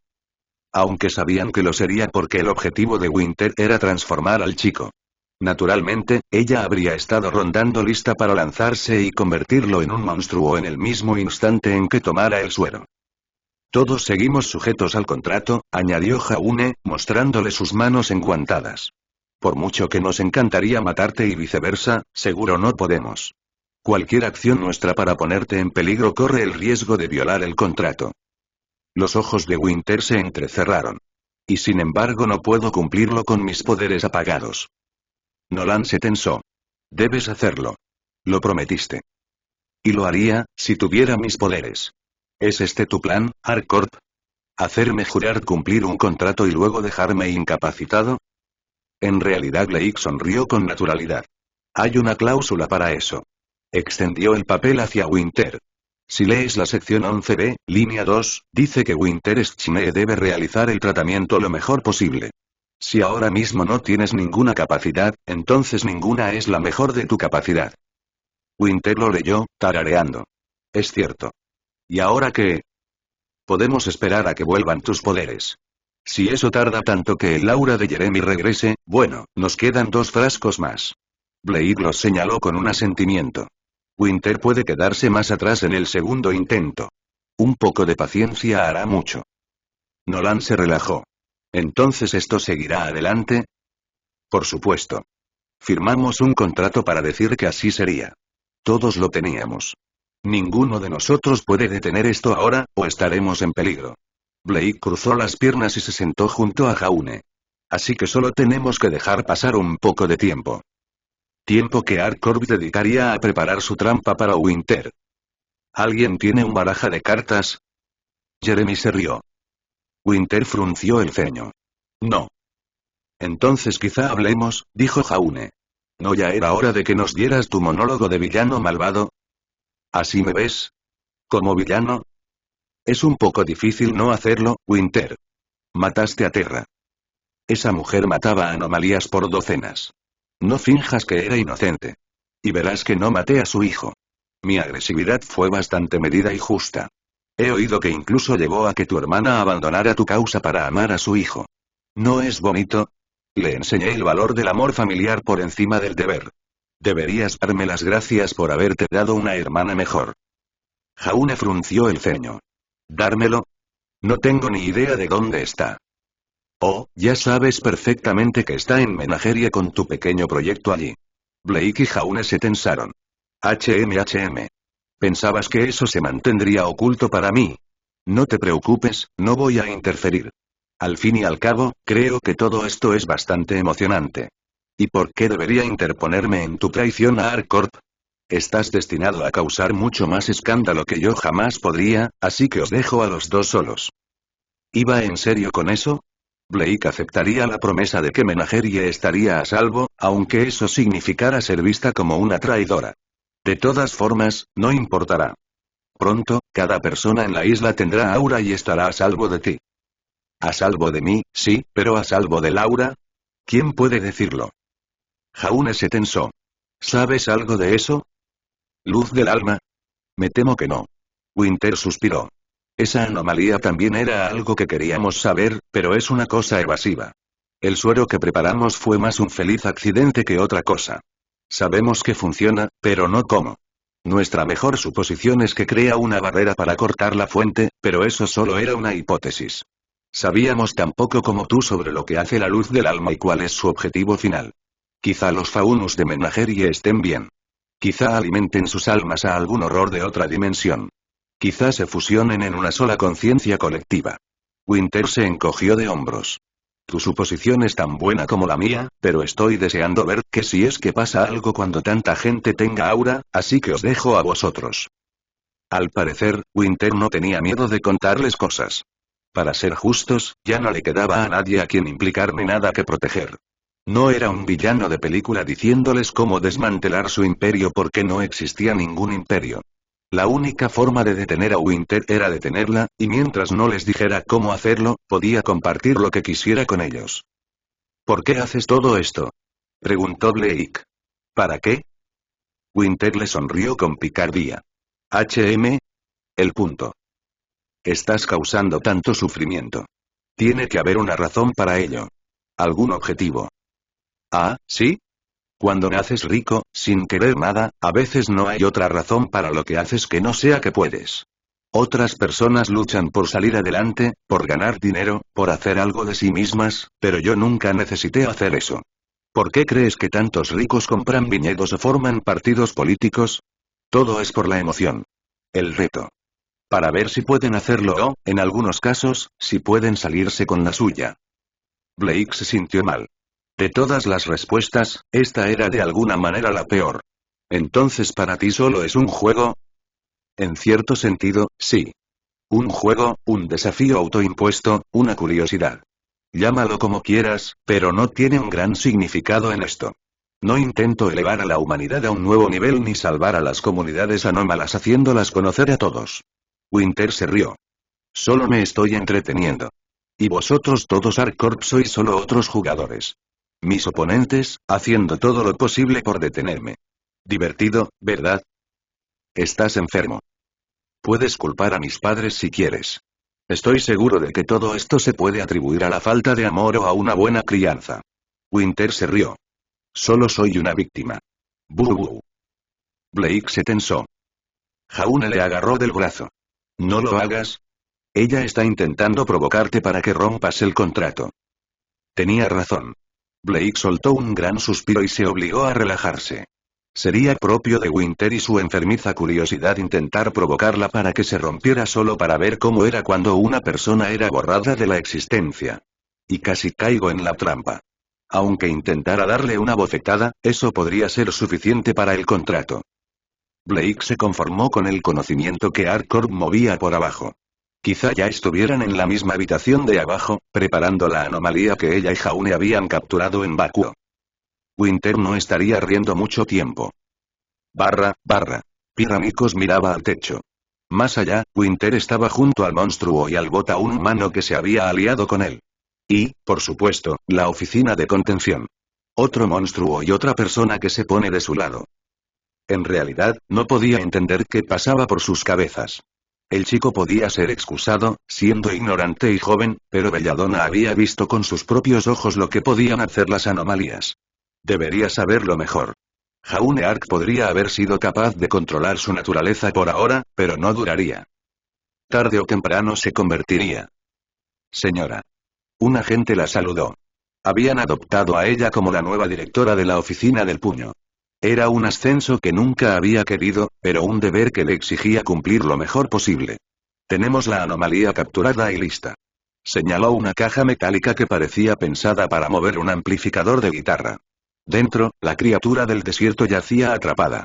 Aunque sabían que lo sería porque el objetivo de Winter era transformar al chico. Naturalmente, ella habría estado rondando lista para lanzarse y convertirlo en un monstruo en el mismo instante en que tomara el suero. Todos seguimos sujetos al contrato, añadió Jaune, mostrándole sus manos enguantadas. Por mucho que nos encantaría matarte y viceversa, seguro no podemos. Cualquier acción nuestra para ponerte en peligro corre el riesgo de violar el contrato. Los ojos de Winter se entrecerraron. Y sin embargo no puedo cumplirlo con mis poderes apagados. Nolan se tensó. Debes hacerlo. Lo prometiste. Y lo haría, si tuviera mis poderes. ¿Es este tu plan, ArcCorp? ¿Hacerme jurar cumplir un contrato y luego dejarme incapacitado? En realidad Blake sonrió con naturalidad. Hay una cláusula para eso. Extendió el papel hacia Winter. Si lees la sección 11b, línea 2, dice que Winter Schmee debe realizar el tratamiento lo mejor posible. Si ahora mismo no tienes ninguna capacidad, entonces ninguna es la mejor de tu capacidad. Winter lo leyó, tarareando. Es cierto. ¿Y ahora qué? Podemos esperar a que vuelvan tus poderes. Si eso tarda tanto que el aura de Jeremy regrese, bueno, nos quedan 2 frascos más. Blake los señaló con un asentimiento. Winter puede quedarse más atrás en el segundo intento. Un poco de paciencia hará mucho. Nolan se relajó. ¿Entonces esto seguirá adelante? Por supuesto. Firmamos un contrato para decir que así sería. Todos lo teníamos. Ninguno de nosotros puede detener esto ahora, o estaremos en peligro. Blake cruzó las piernas y se sentó junto a Jaune. Así que solo tenemos que dejar pasar un poco de tiempo. Tiempo que ArcCorp dedicaría a preparar su trampa para Winter. ¿Alguien tiene un baraja de cartas? Jeremy se rió. Winter frunció el ceño. No. Entonces quizá hablemos, dijo Jaune. ¿No ya era hora de que nos dieras tu monólogo de villano malvado? ¿Así me ves? ¿Como villano? Es un poco difícil no hacerlo, Winter. Mataste a Terra. Esa mujer mataba anomalías por docenas. No finjas que era inocente. Y verás que no maté a su hijo. Mi agresividad fue bastante medida y justa. He oído que incluso llevó a que tu hermana abandonara tu causa para amar a su hijo. ¿No es bonito? Le enseñé el valor del amor familiar por encima del deber. Deberías darme las gracias por haberte dado una hermana mejor. Jaune frunció el ceño. ¿Dármelo? No tengo ni idea de dónde está. Oh, ya sabes perfectamente que está en Menagerie con tu pequeño proyecto allí. Blake y Jaune se tensaron. HM. ¿Pensabas que eso se mantendría oculto para mí? No te preocupes, no voy a interferir. Al fin y al cabo, creo que todo esto es bastante emocionante. ¿Y por qué debería interponerme en tu traición a ArcCorp? Estás destinado a causar mucho más escándalo que yo jamás podría, así que os dejo a los dos solos. ¿Iba en serio con eso? Blake aceptaría la promesa de que Menagerie estaría a salvo, aunque eso significara ser vista como una traidora. De todas formas, no importará. Pronto, cada persona en la isla tendrá aura y estará a salvo de ti. A salvo de mí, sí, pero a salvo de Laura. ¿Quién puede decirlo? Jaune se tensó. ¿Sabes algo de eso? ¿Luz del alma? Me temo que no. Winter suspiró. Esa anomalía también era algo que queríamos saber, pero es una cosa evasiva. El suero que preparamos fue más un feliz accidente que otra cosa. Sabemos que funciona, pero no cómo. Nuestra mejor suposición es que crea una barrera para cortar la fuente, pero eso solo era una hipótesis. Sabíamos tan poco como tú sobre lo que hace la luz del alma y cuál es su objetivo final. Quizá los faunus de Menagerie estén bien. Quizá alimenten sus almas a algún horror de otra dimensión. Quizá se fusionen en una sola conciencia colectiva. Winter se encogió de hombros. Tu suposición es tan buena como la mía, pero estoy deseando ver que si es que pasa algo cuando tanta gente tenga aura, así que os dejo a vosotros. Al parecer, Winter no tenía miedo de contarles cosas. Para ser justos, ya no le quedaba a nadie a quien implicar ni nada que proteger. No era un villano de película diciéndoles cómo desmantelar su imperio porque no existía ningún imperio. La única forma de detener a Winter era detenerla, y mientras no les dijera cómo hacerlo, podía compartir lo que quisiera con ellos. ¿Por qué haces todo esto? Preguntó Blake. ¿Para qué? Winter le sonrió con picardía. El punto. Estás causando tanto sufrimiento. Tiene que haber una razón para ello. ¿Algún objetivo? Ah, ¿sí? Cuando naces rico, sin querer nada, a veces no hay otra razón para lo que haces que no sea que puedes. Otras personas luchan por salir adelante, por ganar dinero, por hacer algo de sí mismas, pero yo nunca necesité hacer eso. ¿Por qué crees que tantos ricos compran viñedos o forman partidos políticos? Todo es por la emoción. El reto. Para ver si pueden hacerlo o, en algunos casos, si pueden salirse con la suya. Blake se sintió mal. De todas las respuestas, esta era de alguna manera la peor. ¿Entonces para ti solo es un juego? En cierto sentido, sí. Un juego, un desafío autoimpuesto, una curiosidad. Llámalo como quieras, pero no tiene un gran significado en esto. No intento elevar a la humanidad a un nuevo nivel ni salvar a las comunidades anómalas haciéndolas conocer a todos. Winter se rió. Solo me estoy entreteniendo. Y vosotros todos ArcCorp sois solo otros jugadores. Mis oponentes, haciendo todo lo posible por detenerme. Divertido, ¿verdad? Estás enfermo. Puedes culpar a mis padres si quieres. Estoy seguro de que todo esto se puede atribuir a la falta de amor o a una buena crianza. Winter se rió. Solo soy una víctima. Buh. Blake se tensó. Jaune le agarró del brazo. No lo hagas. Ella está intentando provocarte para que rompas el contrato. Tenía razón. Blake soltó un gran suspiro y se obligó a relajarse. Sería propio de Winter y su enfermiza curiosidad intentar provocarla para que se rompiera solo para ver cómo era cuando una persona era borrada de la existencia. Y casi caigo en la trampa. Aunque intentara darle una bofetada, eso podría ser suficiente para el contrato. Blake se conformó con el conocimiento que ArcCorp movía por abajo. Quizá ya estuvieran en la misma habitación de abajo, preparando la anomalía que ella y Jaune habían capturado en Bakuo. Winter no estaría riendo mucho tiempo. Barra. Piramicos miraba al techo. Más allá, Winter estaba junto al monstruo y al bota un humano que se había aliado con él. Y, por supuesto, la oficina de contención. Otro monstruo y otra persona que se pone de su lado. En realidad, no podía entender qué pasaba por sus cabezas. El chico podía ser excusado, siendo ignorante y joven, pero Belladonna había visto con sus propios ojos lo que podían hacer las anomalías. Debería saberlo mejor. Jaune Arc podría haber sido capaz de controlar su naturaleza por ahora, pero no duraría. Tarde o temprano se convertiría. Señora. Un agente la saludó. Habían adoptado a ella como la nueva directora de la oficina del puño. Era un ascenso que nunca había querido, pero un deber que le exigía cumplir lo mejor posible. Tenemos la anomalía capturada y lista. Señaló una caja metálica que parecía pensada para mover un amplificador de guitarra. Dentro, la criatura del desierto yacía atrapada.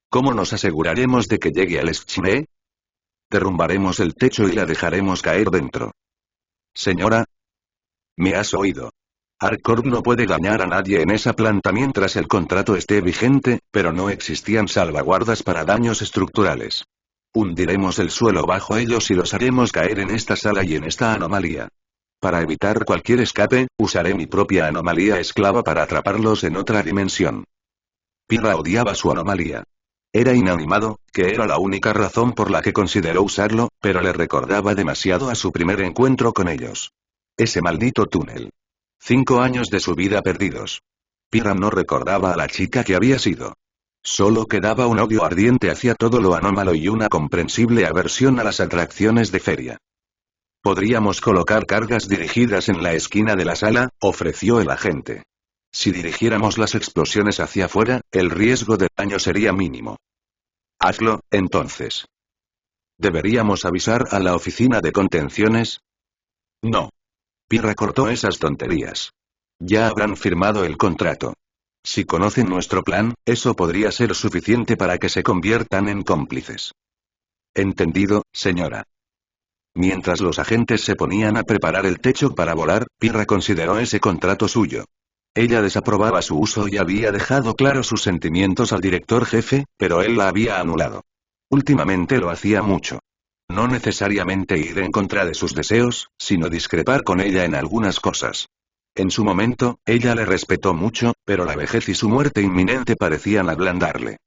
¿Cómo nos aseguraremos de que llegue al Schne? Derrumbaremos el techo y la dejaremos caer dentro. Señora. ¿Me has oído? ArcCorp no puede dañar a nadie en esa planta mientras el contrato esté vigente, pero no existían salvaguardas para daños estructurales. Hundiremos el suelo bajo ellos y los haremos caer en esta sala y en esta anomalía. Para evitar cualquier escape, usaré mi propia anomalía esclava para atraparlos en otra dimensión. Pirra odiaba su anomalía. Era inanimado, que era la única razón por la que consideró usarlo, pero le recordaba demasiado a su primer encuentro con ellos. Ese maldito túnel. 5 años de su vida perdidos. Pirra no recordaba a la chica que había sido. Solo quedaba un odio ardiente hacia todo lo anómalo y una comprensible aversión a las atracciones de feria. Podríamos colocar cargas dirigidas en la esquina de la sala, ofreció el agente. Si dirigiéramos las explosiones hacia afuera, el riesgo de daño sería mínimo. Hazlo, entonces. ¿Deberíamos avisar a la oficina de contenciones? No. Pirra cortó esas tonterías. Ya habrán firmado el contrato. Si conocen nuestro plan, eso podría ser suficiente para que se conviertan en cómplices. Entendido, señora. Mientras los agentes se ponían a preparar el techo para volar, Pirra consideró ese contrato suyo. Ella desaprobaba su uso y había dejado claro sus sentimientos al director jefe, pero él la había anulado. Últimamente lo hacía mucho. No necesariamente ir en contra de sus deseos, sino discrepar con ella en algunas cosas. En su momento, ella le respetó mucho, pero la vejez y su muerte inminente parecían ablandarle.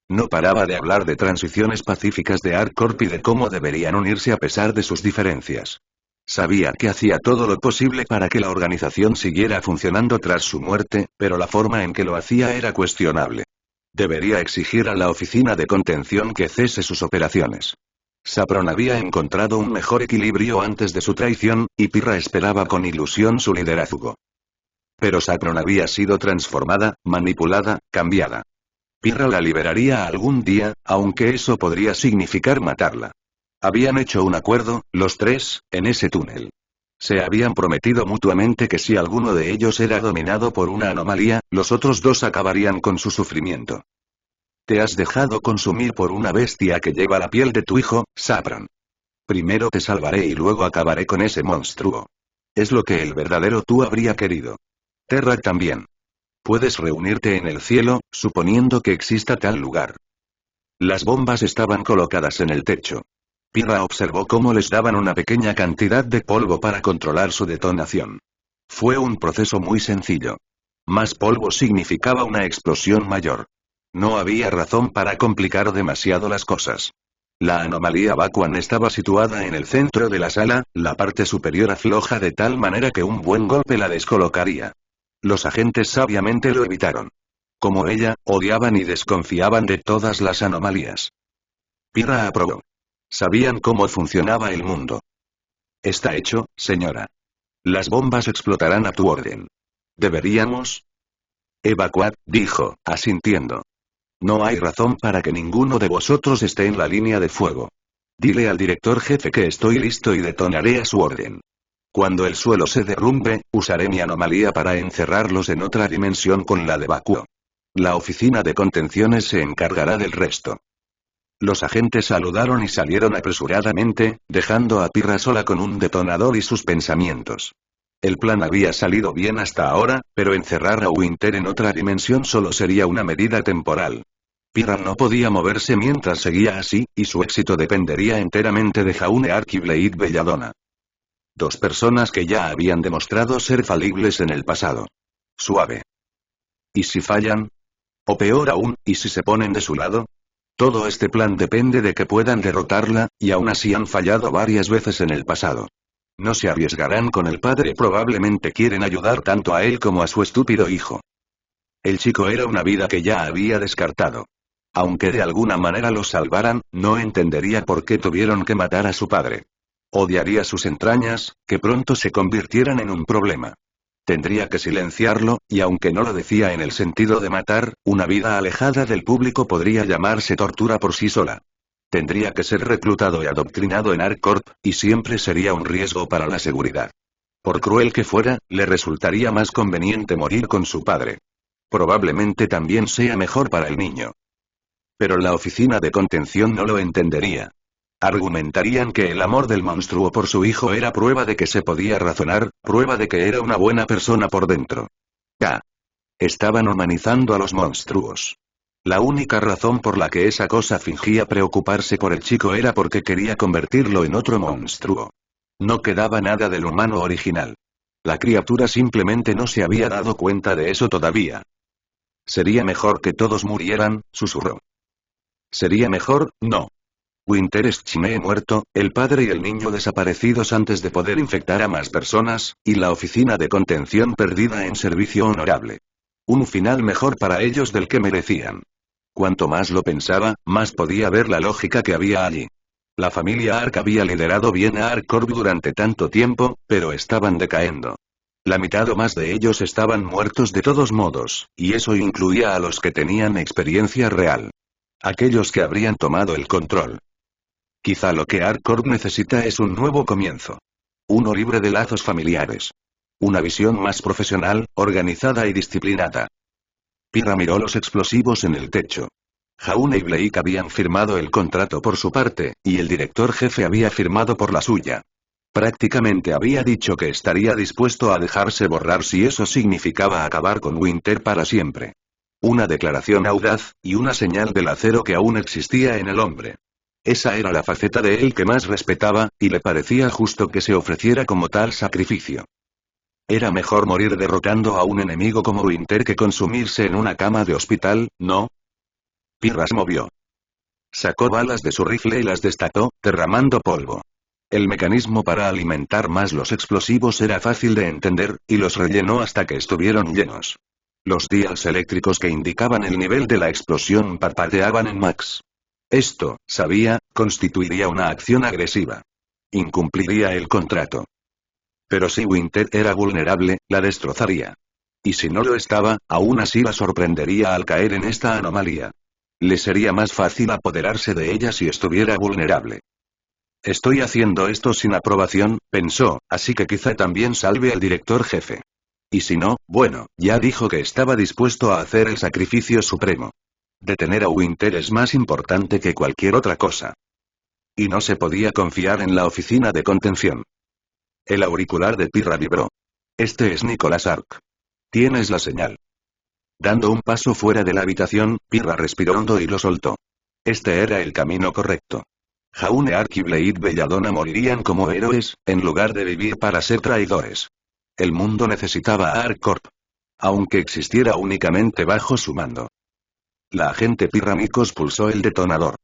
No paraba de hablar de transiciones pacíficas de ArcCorp y de cómo deberían unirse a pesar de sus diferencias. Sabía que hacía todo lo posible para que la organización siguiera funcionando tras su muerte, pero la forma en que lo hacía era cuestionable. Debería exigir a la oficina de contención que cese sus operaciones. Saffron había encontrado un mejor equilibrio antes de su traición, y Pirra esperaba con ilusión su liderazgo. Pero Saffron había sido transformada, manipulada, cambiada. Pirra la liberaría algún día, aunque eso podría significar matarla. Habían hecho un acuerdo, los tres, en ese túnel. Se habían prometido mutuamente que si alguno de ellos era dominado por una anomalía, los otros dos acabarían con su sufrimiento. Te has dejado consumir por una bestia que lleva la piel de tu hijo, Saffron. Primero te salvaré y luego acabaré con ese monstruo. Es lo que el verdadero tú habría querido. Terra también. Puedes reunirte en el cielo, suponiendo que exista tal lugar. Las bombas estaban colocadas en el techo. Pirra observó cómo les daban una pequeña cantidad de polvo para controlar su detonación. Fue un proceso muy sencillo. Más polvo significaba una explosión mayor. No había razón para complicar demasiado las cosas. La anomalía Bakuan estaba situada en el centro de la sala, la parte superior afloja de tal manera que un buen golpe la descolocaría. Los agentes sabiamente lo evitaron. Como ella, odiaban y desconfiaban de todas las anomalías. Pirra aprobó. Sabían cómo funcionaba el mundo. Está hecho, señora. Las bombas explotarán a tu orden. ¿Deberíamos? Evacuad, dijo, asintiendo. No hay razón para que ninguno de vosotros esté en la línea de fuego. Dile al director jefe que estoy listo y detonaré a su orden. Cuando el suelo se derrumbe, usaré mi anomalía para encerrarlos en otra dimensión con la de Bakuo. La oficina de contenciones se encargará del resto. Los agentes saludaron y salieron apresuradamente, dejando a Pirra sola con un detonador y sus pensamientos. El plan había salido bien hasta ahora, pero encerrar a Winter en otra dimensión solo sería una medida temporal. Pirra no podía moverse mientras seguía así, y su éxito dependería enteramente de Jaune Arc y Blade Belladonna. Dos personas que ya habían demostrado ser falibles en el pasado. Suave. ¿Y si fallan? O peor aún, ¿y si se ponen de su lado? Todo este plan depende de que puedan derrotarla, y aún así han fallado varias veces en el pasado. No se arriesgarán con el padre, probablemente quieren ayudar tanto a él como a su estúpido hijo. El chico era una vida que ya había descartado. Aunque de alguna manera lo salvaran, no entendería por qué tuvieron que matar a su padre. Odiaría sus entrañas, que pronto se convirtieran en un problema. Tendría que silenciarlo, y aunque no lo decía en el sentido de matar, una vida alejada del público podría llamarse tortura por sí sola. Tendría que ser reclutado y adoctrinado en ArcCorp, y siempre sería un riesgo para la seguridad. Por cruel que fuera, le resultaría más conveniente morir con su padre. Probablemente también sea mejor para el niño. Pero la oficina de contención no lo entendería. Argumentarían que el amor del monstruo por su hijo era prueba de que se podía razonar, prueba de que era una buena persona por dentro. Estaban humanizando a los monstruos. La única razón por la que esa cosa fingía preocuparse por el chico era porque quería convertirlo en otro monstruo. No quedaba nada del humano original. La criatura simplemente no se había dado cuenta de eso todavía. Sería mejor que todos murieran, susurró. Sería mejor, no. Winter Schmee muerto, el padre y el niño desaparecidos antes de poder infectar a más personas, y la oficina de contención perdida en servicio honorable. Un final mejor para ellos del que merecían. Cuanto más lo pensaba, más podía ver la lógica que había allí. La familia Ark había liderado bien a ArcCorp durante tanto tiempo, pero estaban decayendo. La mitad o más de ellos estaban muertos de todos modos, y eso incluía a los que tenían experiencia real. Aquellos que habrían tomado el control. Quizá lo que ArcCorp necesita es un nuevo comienzo. Uno libre de lazos familiares. Una visión más profesional, organizada y disciplinada. Pirra miró los explosivos en el techo. Jaune y Blake habían firmado el contrato por su parte, y el director jefe había firmado por la suya. Prácticamente había dicho que estaría dispuesto a dejarse borrar si eso significaba acabar con Winter para siempre. Una declaración audaz, y una señal del acero que aún existía en el hombre. Esa era la faceta de él que más respetaba, y le parecía justo que se ofreciera como tal sacrificio. Era mejor morir derrotando a un enemigo como Winter que consumirse en una cama de hospital, ¿no? Pirra se movió. Sacó balas de su rifle y las destacó, derramando polvo. El mecanismo para alimentar más los explosivos era fácil de entender, y los rellenó hasta que estuvieron llenos. Los dials eléctricos que indicaban el nivel de la explosión parpadeaban en max. Esto, sabía, constituiría una acción agresiva. Incumpliría el contrato. Pero si Winter era vulnerable, la destrozaría. Y si no lo estaba, aún así la sorprendería al caer en esta anomalía. Le sería más fácil apoderarse de ella si estuviera vulnerable. Estoy haciendo esto sin aprobación, pensó, así que quizá también salve al director jefe. Y si no, bueno, ya dijo que estaba dispuesto a hacer el sacrificio supremo. Detener a Winter es más importante que cualquier otra cosa. Y no se podía confiar en la oficina de contención. El auricular de Pirra vibró. Este es Nicholas Ark. Tienes la señal. Dando un paso fuera de la habitación, Pirra respiró hondo y lo soltó. Este era el camino correcto. Jaune Arc y Blade Belladonna morirían como héroes, en lugar de vivir para ser traidores. El mundo necesitaba a ArcCorp. Aunque existiera únicamente bajo su mando. La agente Pirramicos pulsó el detonador.